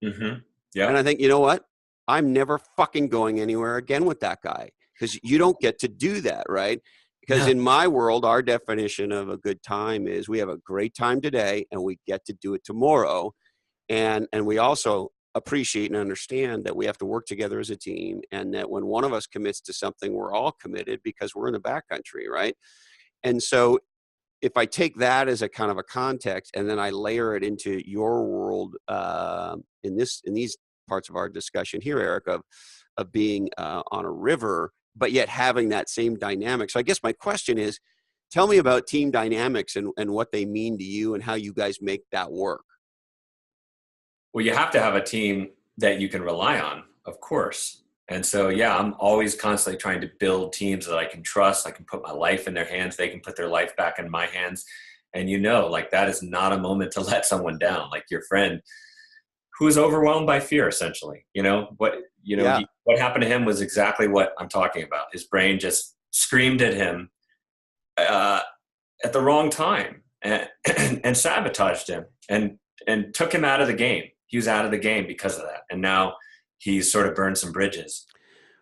Mm-hmm. And Yep. I think, you know what? I'm never fucking going anywhere again with that guy, because you don't get to do that, right? Because No. in my world, our definition of a good time is we have a great time today and we get to do it tomorrow. And we also appreciate and understand that we have to work together as a team, and that when one of us commits to something, we're all committed because we're in the backcountry, right? And so if I take that as a kind of a context, and then I layer it into your world in these parts of our discussion here, Erik, of being on a river, but yet having that same dynamic. So I guess my question is, tell me about team dynamics and what they mean to you and how you guys make that work. Well, you have to have a team that you can rely on, of course. And so, yeah, I'm always constantly trying to build teams that I can trust. I can put my life in their hands. They can put their life back in my hands. And like, that is not a moment to let someone down. Like your friend who is overwhelmed by fear, essentially. Yeah. What happened to him was exactly what I'm talking about. His brain just screamed at him uh, at the wrong time and sabotaged him and took him out of the game. He was out of the game because of that. And now he's sort of burned some bridges.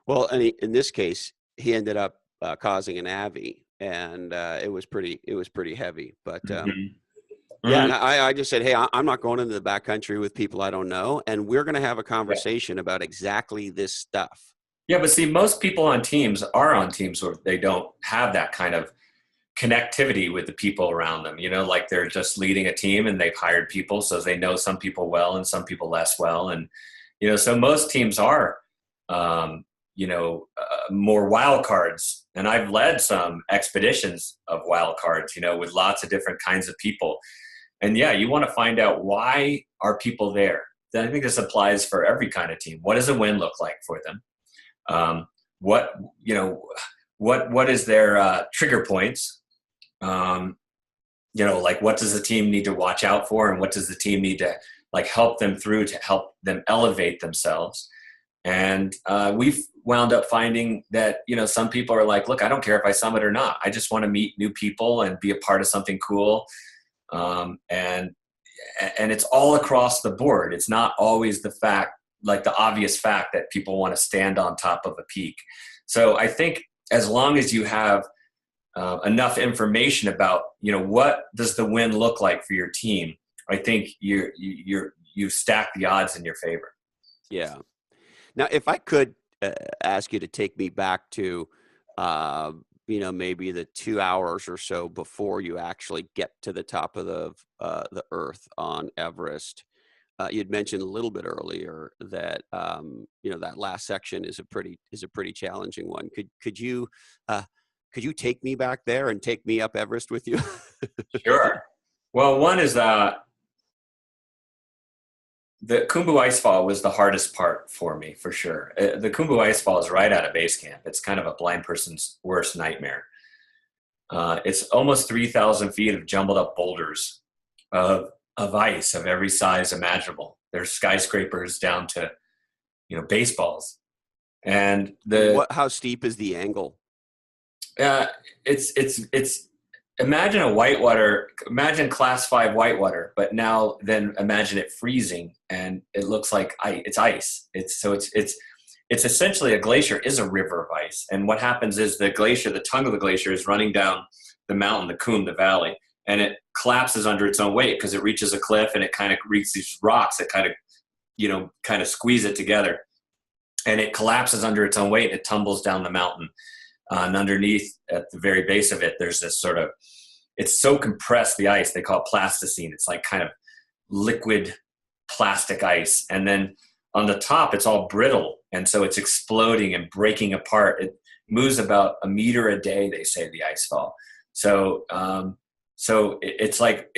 Well, and in this case, he ended up causing an AVI, and it was pretty heavy. But Mm-hmm. yeah, Mm-hmm. and I just said, hey, I'm not going into the backcountry with people I don't know, and we're going to have a Yeah. conversation about exactly this stuff. Yeah, but see, most people on teams are on teams where they don't have that kind of connectivity with the people around them. Like they're just leading a team and they've hired people, so they know some people well and some people less well. And, so most teams are, more wild cards. And I've led some expeditions of wild cards, with lots of different kinds of people. And yeah, you want to find out, why are people there? Then I think this applies for every kind of team. What does a win look like for them? What, what is their trigger points? Like, what does the team need to watch out for, and what does the team need to like help them through to help them elevate themselves? And we've wound up finding that, some people are like, look, I don't care if I summit or not. I just want to meet new people and be a part of something cool. And it's all across the board. It's not always the obvious fact that people want to stand on top of a peak. So I think as long as you have enough information about, what does the win look like for your team, I think you've stacked the odds in your favor. Yeah. Now, if I could ask you to take me back to maybe the 2 hours or so before you actually get to the top of the earth on Everest. You'd mentioned a little bit earlier that that last section is a pretty challenging one. Uh, could you take me back there and take me up Everest with you? Sure. Well, one is the Khumbu Icefall was the hardest part for me, for sure. The Khumbu Icefall is right out of base camp. It's kind of a blind person's worst nightmare. It's almost 3,000 feet of jumbled up boulders of ice of every size imaginable. There's skyscrapers down to, baseballs. And how steep is the angle? It's imagine imagine class 5 whitewater, but now then imagine it freezing and it looks like it's ice. It's essentially a glacier is a river of ice. And what happens is the tongue of the glacier is running down the mountain, the Khum, the valley, and it collapses under its own weight because it reaches a cliff and it kind of reaches these rocks that kind of squeeze it together. And it collapses under its own weight and it tumbles down the mountain. And underneath, at the very base of it, there's this it's so compressed, the ice, they call it plasticine. It's like kind of liquid plastic ice. And then on the top, it's all brittle. And so it's exploding and breaking apart. It moves about a meter a day, they say, the ice fall. So it's like,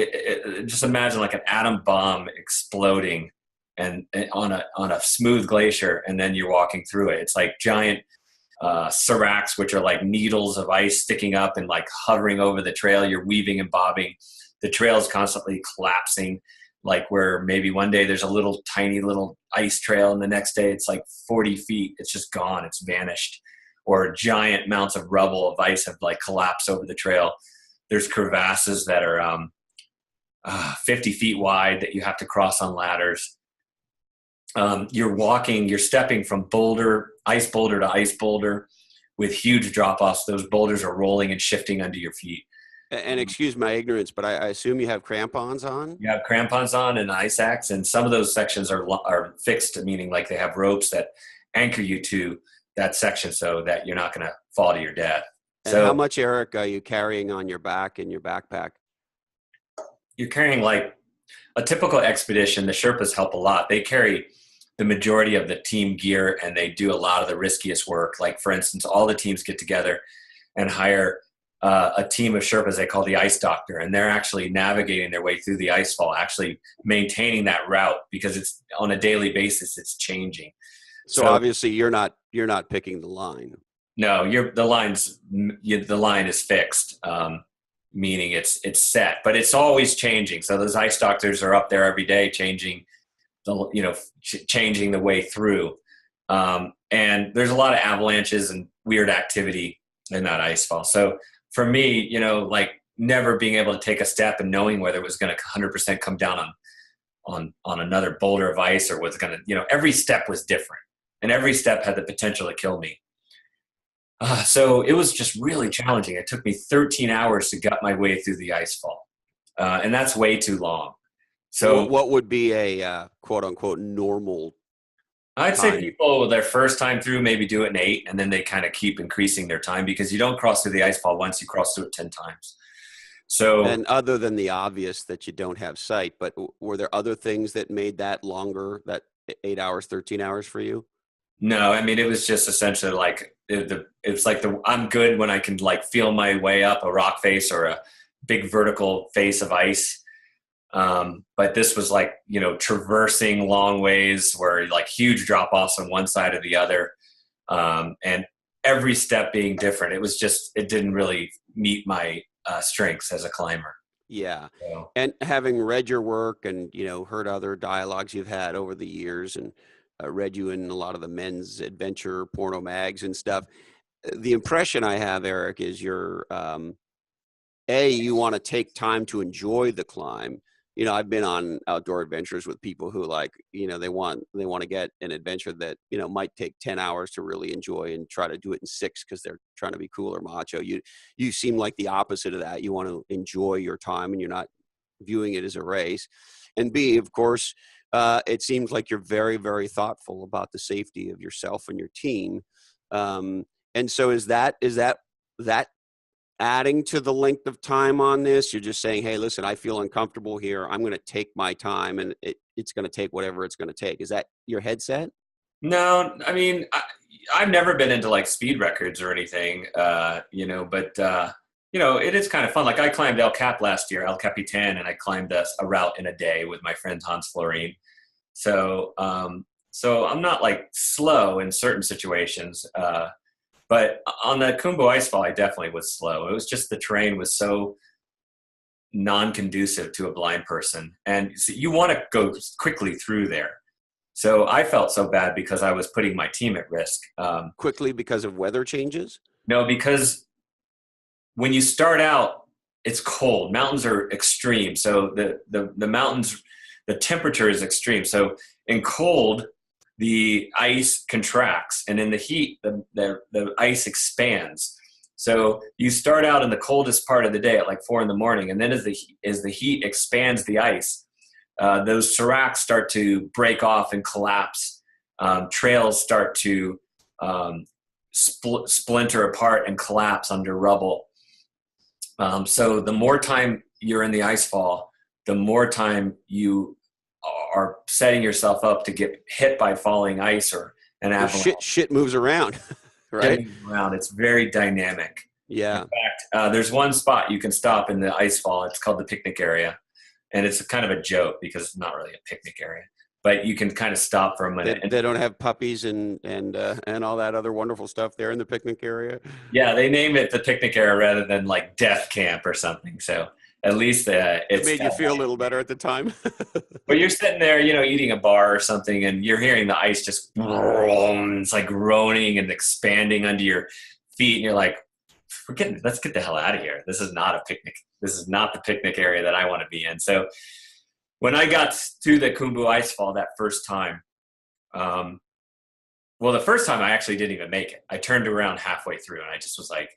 just imagine like an atom bomb exploding and on a smooth glacier, and then you're walking through it. It's like giant seracs, which are like needles of ice sticking up and like hovering over the trail. You're weaving and bobbing. The trail is constantly collapsing, like where maybe one day there's a tiny little ice trail and the next day it's like 40 feet. It's just gone. It's vanished. Or giant mounts of rubble of ice have like collapsed over the trail. There's crevasses that are 50 feet wide that you have to cross on ladders. You're stepping from ice boulder to ice boulder with huge drop-offs. Those boulders are rolling and shifting under your feet. And excuse my ignorance, but I assume you have crampons on? You have crampons on and ice axe, and some of those sections are fixed, meaning like they have ropes that anchor you to that section so that you're not going to fall to your death. And how much, Eric, are you carrying on your back in your backpack? You're carrying like a typical expedition. The Sherpas help a lot. They carry the majority of the team gear and they do a lot of the riskiest work. Like, for instance, all the teams get together and hire a team of Sherpas they call the Ice Doctor, and they're actually navigating their way through the ice fall, actually maintaining that route because it's on a daily basis, it's changing. So obviously you're not picking the line. No, the line is fixed, meaning it's set, but it's always changing. So those Ice Doctors are up there every day changing the way through. And there's a lot of avalanches and weird activity in that ice fall. So for me, like never being able to take a step and knowing whether it was going to 100% come down on another boulder of ice or was going to, every step was different and every step had the potential to kill me. So it was just really challenging. It took me 13 hours to gut my way through the ice fall. And that's way too long. So what would be a quote unquote normal I'd say people their first time through maybe do it in 8 and then they kind of keep increasing their time because you don't cross through the ice fall once, you cross through it 10 times. So and other than the obvious that you don't have sight, but were there other things that made that longer, that 8 hours, 13 hours for you? No, I mean, it was just essentially like it's like I'm good when I can like feel my way up a rock face or a big vertical face of ice. But this was like, traversing long ways where like huge drop offs on one side or the other. And every step being different. It didn't really meet my strengths as a climber. Yeah. So. And having read your work and, heard other dialogues you've had over the years and read you in a lot of the men's adventure porno mags and stuff, the impression I have, Eric, is you want to take time to enjoy the climb. I've been on outdoor adventures with people who they want to get an adventure that, might take 10 hours to really enjoy and try to do it in 6 because they're trying to be cool or macho. You seem like the opposite of that. You want to enjoy your time and you're not viewing it as a race. And B, of course, it seems like you're very, very thoughtful about the safety of yourself and your team. And so is that adding to the length of time on this? You're just saying, hey, listen, I feel uncomfortable here. I'm going to take my time, and it's going to take whatever it's going to take. Is that your headset? No, I mean, I've never been into like speed records or anything, you know, but, you know, it is kind of fun. Like I climbed El Cap last year, El Capitan, and I climbed a route in a day with my friend Hans Florine. So, so I'm not like slow in certain situations, but on the Kumbu Icefall, I definitely was slow. It was just the terrain was so non-conducive to a blind person, and so you want to go quickly through there. So I felt so bad because I was putting my team at risk. Quickly because of weather changes? No, because when you start out, it's cold. Mountains are extreme. So the mountains, the temperature is extreme. So in cold, the ice contracts, and in the heat, the ice expands. So you start out in the coldest part of the day at like 4 a.m, and then as the heat expands the ice, those seracs start to break off and collapse. Trails start to splinter apart and collapse under rubble. So the more time you're in the ice fall, the more time you are setting yourself up to get hit by falling ice or an avalanche. Shit moves around, right? It moves around. It's very dynamic. Yeah. In fact, there's one spot you can stop in the ice fall. It's called the picnic area. And it's kind of a joke because it's not really a picnic area, but you can kind of stop for a minute. They don't have puppies and all that other wonderful stuff there in the picnic area. Yeah, they name it the picnic area rather than like death camp or something. So at least it made you feel a little better at the time. But you're sitting there, you know, eating a bar or something, and you're hearing the ice just, it's like groaning and expanding under your feet, and you're like, let's get the hell out of here. This is not a picnic. This is not the picnic area that I want to be in. So when I got to the Kumbu Icefall that first time, well, the first time I actually didn't even make it. I turned around halfway through, and I just was like,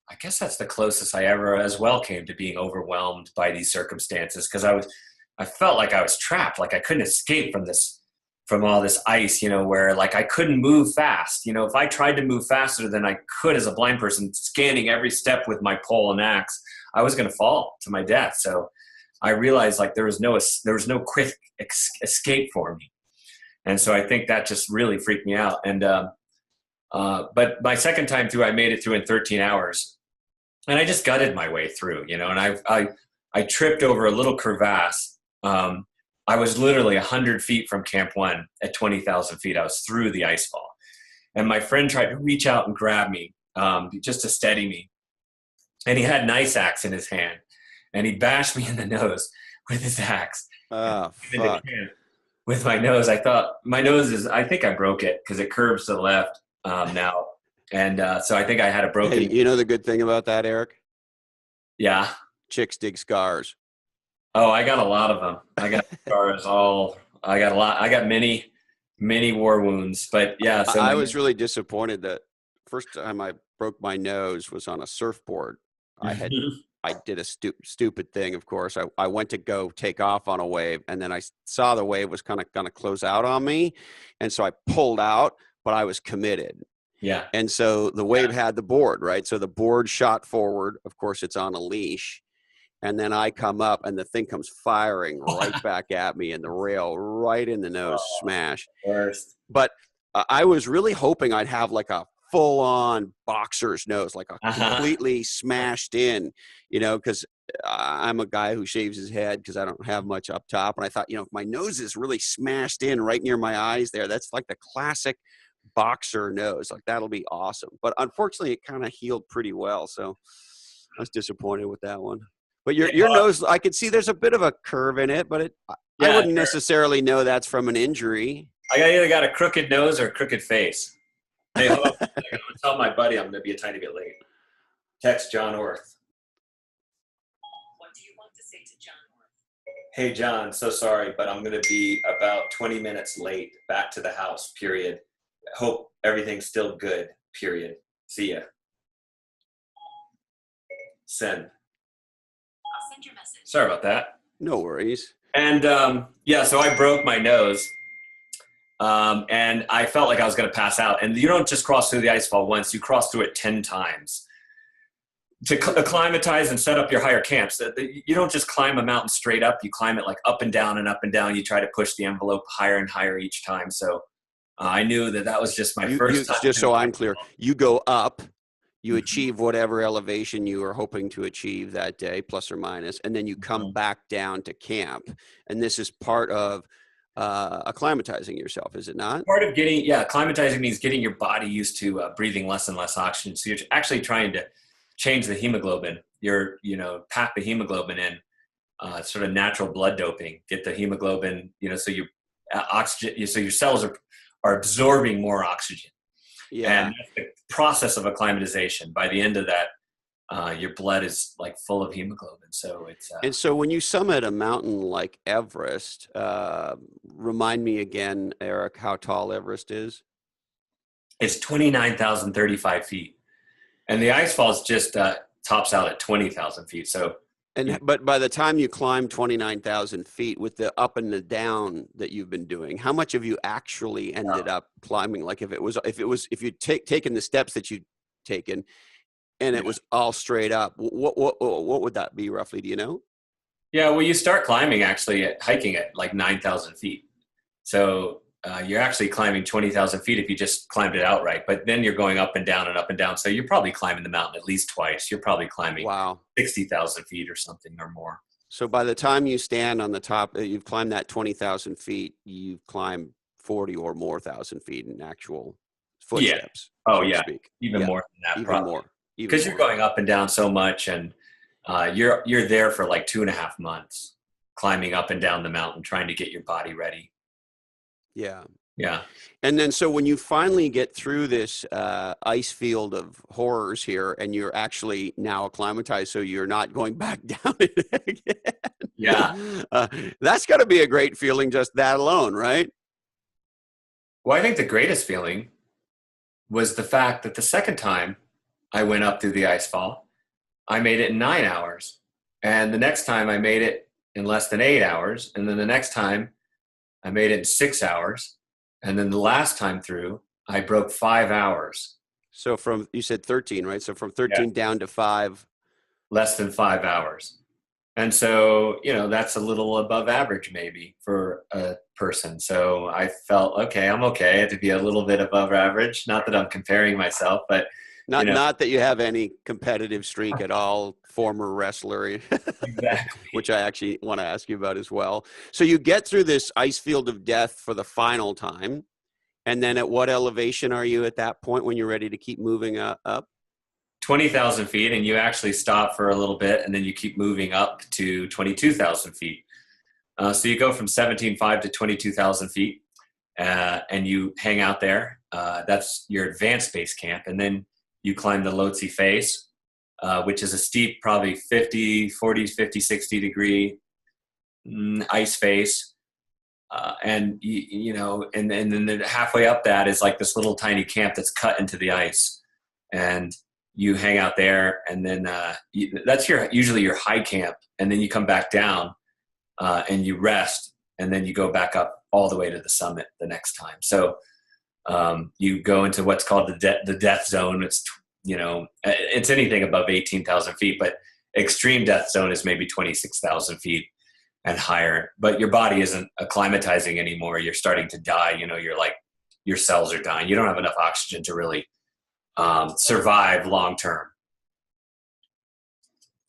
I guess that's the closest I ever as well came to being overwhelmed by these circumstances, because I felt like I was trapped, like I couldn't escape from all this ice, you know, where like I couldn't move fast. You know, if I tried to move faster than I could as a blind person, scanning every step with my pole and axe, I was going to fall to my death. So I realized like there was no quick escape for me. And so I think that just really freaked me out. And, but my second time through, I made it through in 13 hours, and I just gutted my way through, you know, and I tripped over a little crevasse. I was literally 100 feet from Camp 1 at 20,000 feet. I was through the ice fall, and my friend tried to reach out and grab me, just to steady me. And he had an ice axe in his hand, and he bashed me in the nose with his axe. Oh, fuck. With my nose. I think I broke it because it curves to the left now. And so I think I had a broken. Hey, you know the good thing about that, Eric? Yeah. Chicks dig scars. Oh, I got a lot of them. I got scars I got a lot. I got many war wounds, but yeah. So I was really disappointed that first time I broke my nose was on a surfboard. I did a stupid thing, of course. I went to go take off on a wave, and then I saw the wave was kind of going to close out on me. And so I pulled out, but I was committed. Yeah. And so the wave had the board, right? So the board shot forward. Of course, it's on a leash. And then I come up, and the thing comes firing right back at me, and the rail right in the nose, smash. Worst. But I was really hoping I'd have like a full-on boxer's nose, like a completely smashed in, you know, because I'm a guy who shaves his head because I don't have much up top. And I thought, you know, if my nose is really smashed in right near my eyes there, that's like the classic boxer nose. Like, that'll be awesome. But unfortunately, it kind of healed pretty well. So I was disappointed with that one. But your nose, I could see there's a bit of a curve in it, but I wouldn't necessarily know that's from an injury. I either got a crooked nose or a crooked face. Hey, hold on. I'm going to tell my buddy I'm going to be a tiny bit late. Text John Orth. What do you want to say to John Orth? Hey, John, so sorry, but I'm going to be about 20 minutes late back to the house, period. Hope everything's still good, period. See ya. Send. I'll send your message. Sorry about that. No worries. And, so I broke my nose. And I felt like I was going to pass out. And you don't just cross through the ice fall once, you cross through it 10 times. To acclimatize and set up your higher camps. You don't just climb a mountain straight up. You climb it like up and down and up and down. You try to push the envelope higher and higher each time. So I knew that was just my first time. Just so I'm clear, you go up, you achieve whatever elevation you are hoping to achieve that day, plus or minus, and then you come back down to camp. And this is part of acclimatizing yourself, is it not? Part of acclimatizing means getting your body used to breathing less and less oxygen. So you're actually trying to change the hemoglobin. Pack the hemoglobin in, sort of natural blood doping. Get the hemoglobin, so your oxygen, so your cells are absorbing more oxygen. Yeah. And that's the process of acclimatization. By the end of that, your blood is like full of hemoglobin. So it's and so when you summit a mountain like Everest, remind me again, Erik, how tall Everest is. It's 29,035 feet. And the ice falls just tops out at 20,000 feet. So, but by the time you climb 29,000 feet with the up and the down that you've been doing, how much have you actually ended up climbing? Like if you'd taken the steps that you'd taken, and it was all straight up, what would that be roughly? Do you know? Yeah, well, you start climbing hiking at like 9,000 feet. So you're actually climbing 20,000 feet if you just climbed it outright. But then you're going up and down and up and down. So you're probably climbing the mountain at least twice. You're probably climbing 60,000 feet or something or more. So by the time you stand on the top, you've climbed that 20,000 feet, you've climbed 40 or more thousand feet in actual footsteps. Yeah. Oh, yeah. Even more than that. Even more. Because you're going up and down so much, and you're there for like 2.5 months climbing up and down the mountain, trying to get your body ready. Yeah. Yeah. And then, so when you finally get through this ice field of horrors here, and you're actually now acclimatized, so you're not going back down it again. Yeah. That's got to be a great feeling, just that alone, right? Well, I think the greatest feeling was the fact that the second time I went up through the ice fall, I made it in 9 hours. And the next time I made it in less than 8 hours. And then the next time I made it in 6 hours. And then the last time through, I broke 5 hours. So you said 13, right? So from 13 down to 5. Less than 5 hours. And so, that's a little above average maybe for a person. So I felt, okay, I'm okay to be a little bit above average. Not that I'm comparing myself, but not that you have any competitive streak at all, former wrestler, exactly. Which I actually want to ask you about as well. So you get through this ice field of death for the final time. And then at what elevation are you at that point when you're ready to keep moving up? 20,000 feet, and you actually stop for a little bit, and then you keep moving up to 22,000 feet. So you go from 17,500 to 22,000 feet, and you hang out there. That's your advanced base camp. And then you climb the Lhotse face, which is a steep, probably 50, 60 degree ice face. And then halfway up that is like this little tiny camp that's cut into the ice. And you hang out there, and then that's usually your high camp. And then you come back down and you rest, and then you go back up all the way to the summit the next time. So you go into what's called the death zone. It's anything above 18,000 feet, but extreme death zone is maybe 26,000 feet and higher. But your body isn't acclimatizing anymore. You're starting to die. You're like, your cells are dying. You don't have enough oxygen to really survive long term.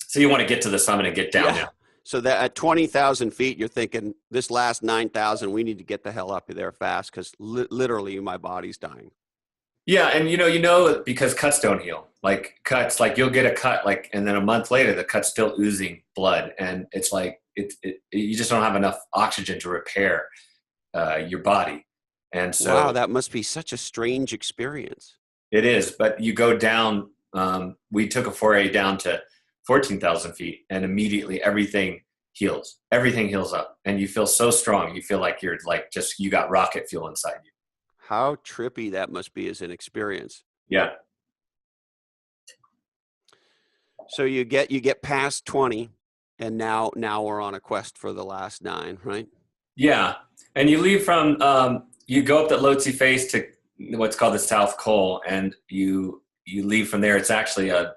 So you want to get to the summit and get down now. So that at 20,000 feet, you're thinking, this last 9,000, we need to get the hell up there fast, because literally my body's dying. Yeah, and because cuts don't heal. Like cuts, like you'll get a cut, like, and then a month later the cut's still oozing blood, and it's like you just don't have enough oxygen to repair your body. And so, wow, that must be such a strange experience. It is, but you go down. We took a foray down to 14,000 feet, and immediately everything heals. Everything heals up, and you feel so strong. You feel like you're like you got rocket fuel inside you. How trippy that must be as an experience. Yeah. So you get past 20, and now we're on a quest for the last 9, right? Yeah, and you leave from you go up the Lhotse face to what's called the South Col, and you leave from there. It's actually a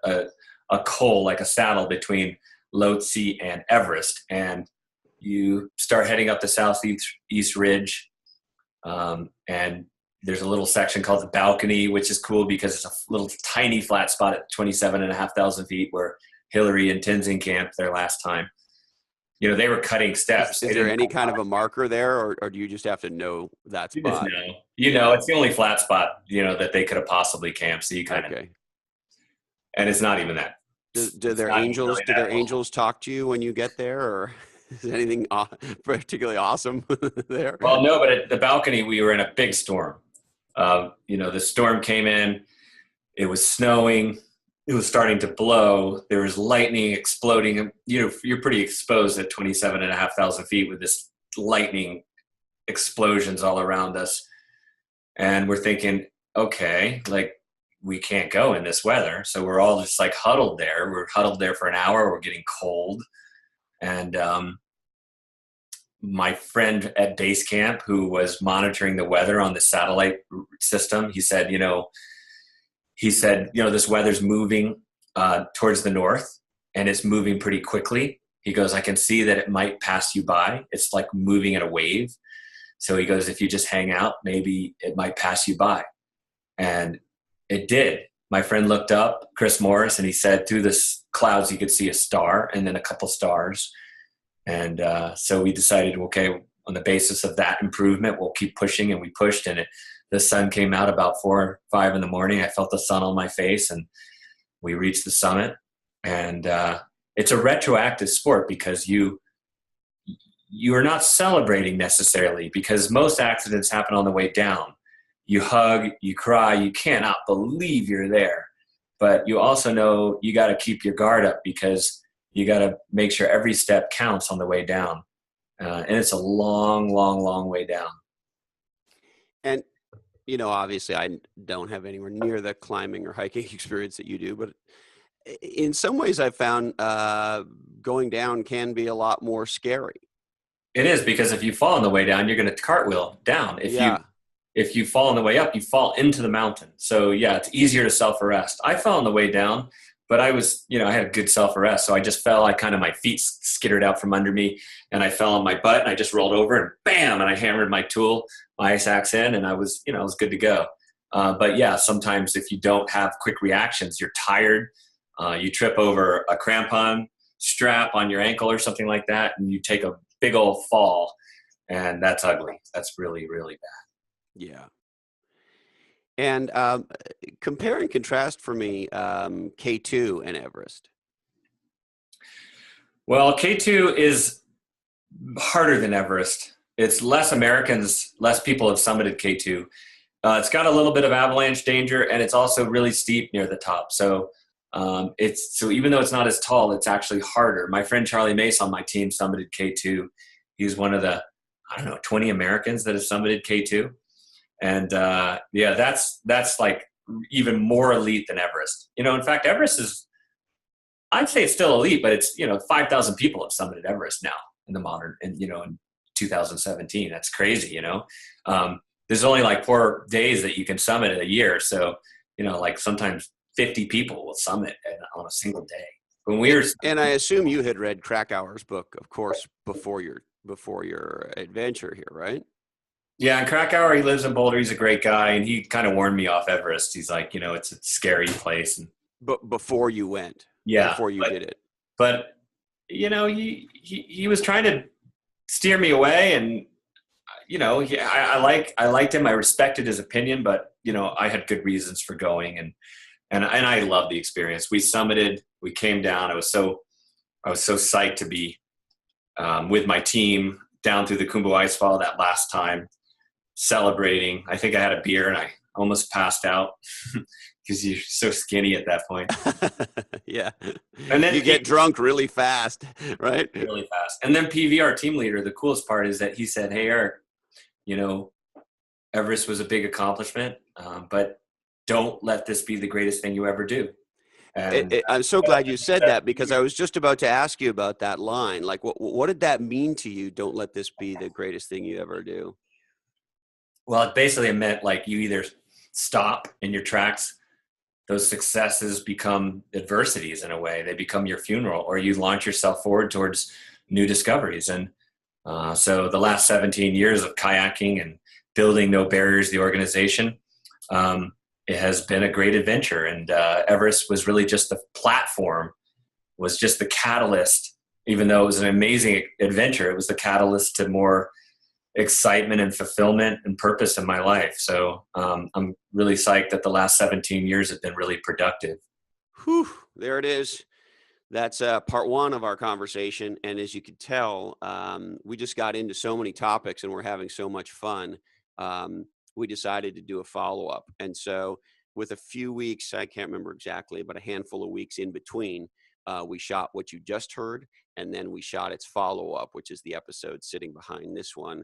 col, like a saddle between Lhotse and Everest, and you start heading up the southeast ridge, and there's a little section called the balcony, which is cool because it's a little tiny flat spot at 27,500 feet where Hillary and Tenzing camped their last time. You know, they were cutting steps. Is there any kind of a marker there, or do you just have to know that You just spot? know. You know, it's the only flat spot, you know, that they could have possibly camped. So you kind of, and it's not even that. Do their angels talk to you when you get there, or is anything particularly awesome there? Well, no, but at the balcony, we were in a big storm. You know, the storm came in, it was snowing, it was starting to blow, there was lightning exploding. You know, you're pretty exposed at 27,500 feet with this lightning explosions all around us. And we're thinking, okay, like, we can't go in this weather. So we're all just like huddled there. We're huddled there for an hour. We're getting cold. And my friend at base camp, who was monitoring the weather on the satellite system, he said, this weather's moving towards the north, and it's moving pretty quickly. He goes, I can see that it might pass you by. It's like moving in a wave. So he goes, if you just hang out, maybe it might pass you by. And it did. My friend looked up, Chris Morris, and he said through the clouds you could see a star and then a couple stars. And so we decided, okay, on the basis of that improvement, we'll keep pushing, and we pushed, and the sun came out about 4 or 5 in the morning. I felt the sun on my face, and we reached the summit. And it's a retroactive sport because you are not celebrating necessarily, because most accidents happen on the way down. You hug, you cry, you cannot believe you're there. But you also know you got to keep your guard up, because you got to make sure every step counts on the way down. And it's a long, long, long way down. And, obviously I don't have anywhere near the climbing or hiking experience that you do, but in some ways I've found going down can be a lot more scary. It is, because if you fall on the way down, you're going to cartwheel down. If you fall on the way up, you fall into the mountain. So yeah, it's easier to self-arrest. I fell on the way down, but I was, I had a good self-arrest. So I just fell. My feet skittered out from under me, and I fell on my butt, and I just rolled over, and bam, and I hammered my ice axe in, and I was good to go. But yeah, sometimes if you don't have quick reactions, you're tired, you trip over a crampon strap on your ankle or something like that, and you take a big old fall, and that's ugly. That's really, really bad. Yeah. And compare and contrast for me K2 and Everest. Well, K2 is harder than Everest. It's less people have summited K2. It's got a little bit of avalanche danger, and it's also really steep near the top. So even though it's not as tall, it's actually harder. My friend Charlie Mace on my team summited K2. He's one of the, 20 Americans that have summited K2. And that's like even more elite than Everest. In fact, Everest is, I'd say it's still elite, but it's, 5,000 people have summited Everest now in the modern, in 2017. That's crazy, There's only like 4 days that you can summit in a year. So, like sometimes 50 people will summit on a single day. And I assume you had read Krakauer's book, of course, before your adventure here, right? Yeah, and Krakauer, he lives in Boulder. He's a great guy, and he kind of warned me off Everest. He's like, it's a scary place. And before you went, before you did it. But he was trying to steer me away, and I liked him. I respected his opinion, but I had good reasons for going, and I loved the experience. We summited, we came down. I was so psyched to be with my team down through the Khumbu Icefall that last time, celebrating. I think I had a beer, and I almost passed out because you're so skinny at that point. Yeah. And then you get drunk really fast, right? Really fast. And then PV, our team leader, the coolest part is that he said, hey, Erik, Everest was a big accomplishment, but don't let this be the greatest thing you ever do. And I'm so glad you said that, because I was just about to ask you about that line. Like, what did that mean to you? Don't let this be the greatest thing you ever do. Well, it basically meant like you either stop in your tracks, those successes become adversities in a way. They become your funeral, or you launch yourself forward towards new discoveries. And so the last 17 years of kayaking and building No Barriers, the organization, it has been a great adventure. And Everest was really just the platform, was just the catalyst. Even though it was an amazing adventure, it was the catalyst to more excitement and fulfillment and purpose in my life. So I'm really psyched that the last 17 years have been really productive. Whew, there it is. That's part one of our conversation. And as you could tell, we just got into so many topics and we're having so much fun. We decided to do a follow-up. And so with a few weeks, I can't remember exactly, but a handful of weeks in between, we shot what you just heard. And then we shot its follow-up, which is the episode sitting behind this one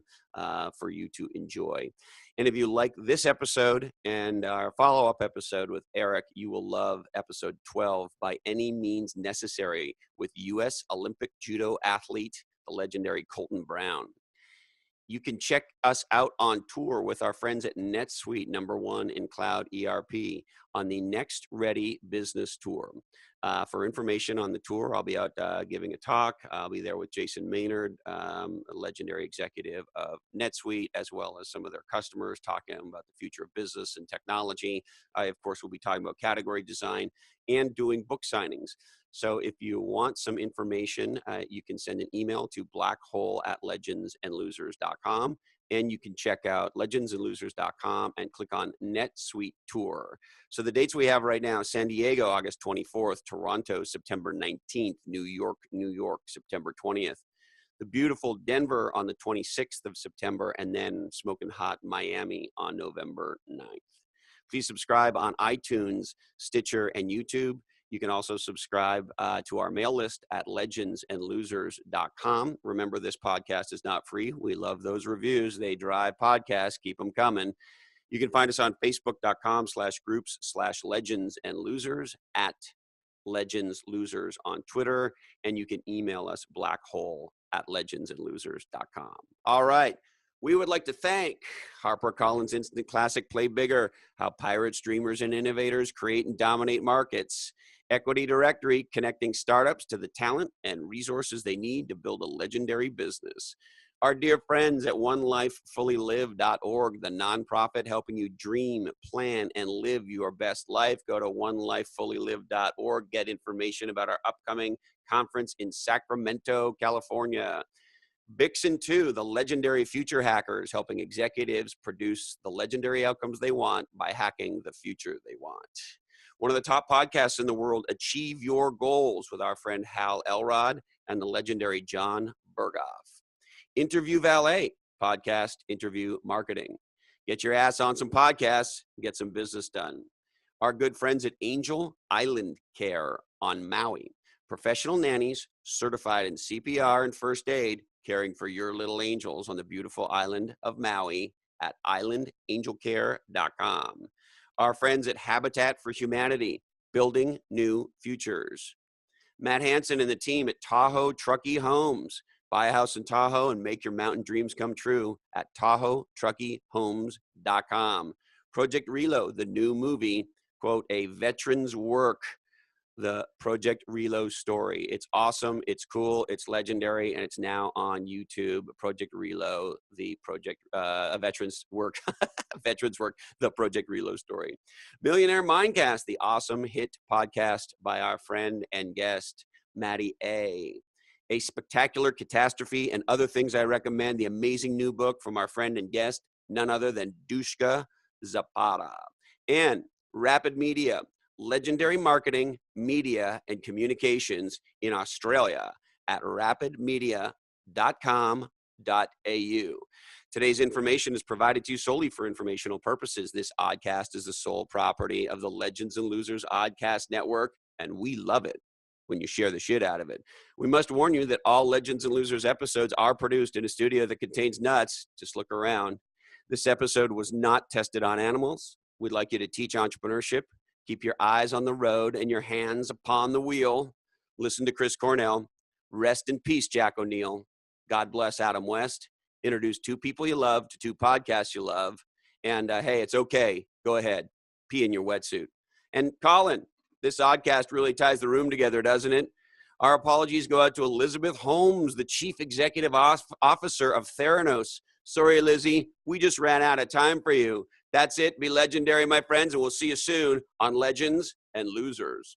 for you to enjoy. And if you like this episode and our follow-up episode with Erik, you will love episode 12, By Any Means Necessary, with U.S. Olympic judo athlete, the legendary Colton Brown. You can check us out on tour with our friends at NetSuite, #1 in cloud ERP, on the Next Ready Business Tour. For information on the tour, I'll be out giving a talk. I'll be there with Jason Maynard, a legendary executive of NetSuite, as well as some of their customers, talking about the future of business and technology. I, of course, will be talking about category design and doing book signings. So if you want some information, you can send an email to blackhole@legendsandlosers.com. And you can check out legendsandlosers.com and click on NetSuite Tour. So the dates we have right now: San Diego, August 24th, Toronto, September 19th, New York, September 20th. The beautiful Denver on the 26th of September, and then smoking hot Miami on November 9th. Please subscribe on iTunes, Stitcher, and YouTube. You can also subscribe to our mail list at legendsandlosers.com. Remember, this podcast is not free. We love those reviews. They drive podcasts. Keep them coming. You can find us on facebook.com/groups/legendsandlosers, at legendslosers on Twitter, and you can email us blackhole@legendsandlosers.com. All right. We would like to thank HarperCollins Instant Classic Play Bigger, How Pirates, Dreamers, and Innovators Create and Dominate Markets. Equity Directory, connecting startups to the talent and resources they need to build a legendary business. Our dear friends at onelifefullylive.org, the nonprofit helping you dream, plan, and live your best life. Go to onelifefullylive.org. Get information about our upcoming conference in Sacramento, California. Bixen 2, the legendary future hackers, helping executives produce the legendary outcomes they want by hacking the future they want. One of the top podcasts in the world, Achieve Your Goals, with our friend Hal Elrod and the legendary John Berghoff. Interview Valet podcast, interview marketing. Get your ass on some podcasts, get some business done. Our good friends at Angel Island Care on Maui. Professional nannies, certified in CPR and first aid, caring for your little angels on the beautiful island of Maui at islandangelcare.com. Our friends at Habitat for Humanity, building new futures. Matt Hansen and the team at Tahoe Truckee Homes. Buy a house in Tahoe and make your mountain dreams come true at TahoeTruckeeHomes.com. Project Reload, the new movie, quote, a veteran's work, the Project Reload story. It's awesome, it's cool, it's legendary, and it's now on YouTube. Project Reload, the project, a veteran's work, veterans work, the Project Reload story. Millionaire Mindcast, the awesome hit podcast by our friend and guest, Maddie A. A Spectacular Catastrophe and Other Things I Recommend, the amazing new book from our friend and guest, none other than Dushka Zapata. And Rapid Media, legendary marketing, media, and communications in Australia at rapidmedia.com.au. Today's information is provided to you solely for informational purposes. This oddcast is the sole property of the Legends and Losers Oddcast Network, and we love it when you share the shit out of it. We must warn you that all Legends and Losers episodes are produced in a studio that contains nuts. Just look around. This episode was not tested on animals. We'd like you to teach entrepreneurship. Keep your eyes on the road and your hands upon the wheel. Listen to Chris Cornell. Rest in peace, Jack O'Neill. God bless Adam West. Introduce two people you love to two podcasts you love. And hey, it's okay. Go ahead. Pee in your wetsuit. And Colin, this oddcast really ties the room together, doesn't it? Our apologies go out to Elizabeth Holmes, the Chief Executive Officer of Theranos. Sorry, Lizzie, we just ran out of time for you. That's it. Be legendary, my friends, and we'll see you soon on Legends and Losers.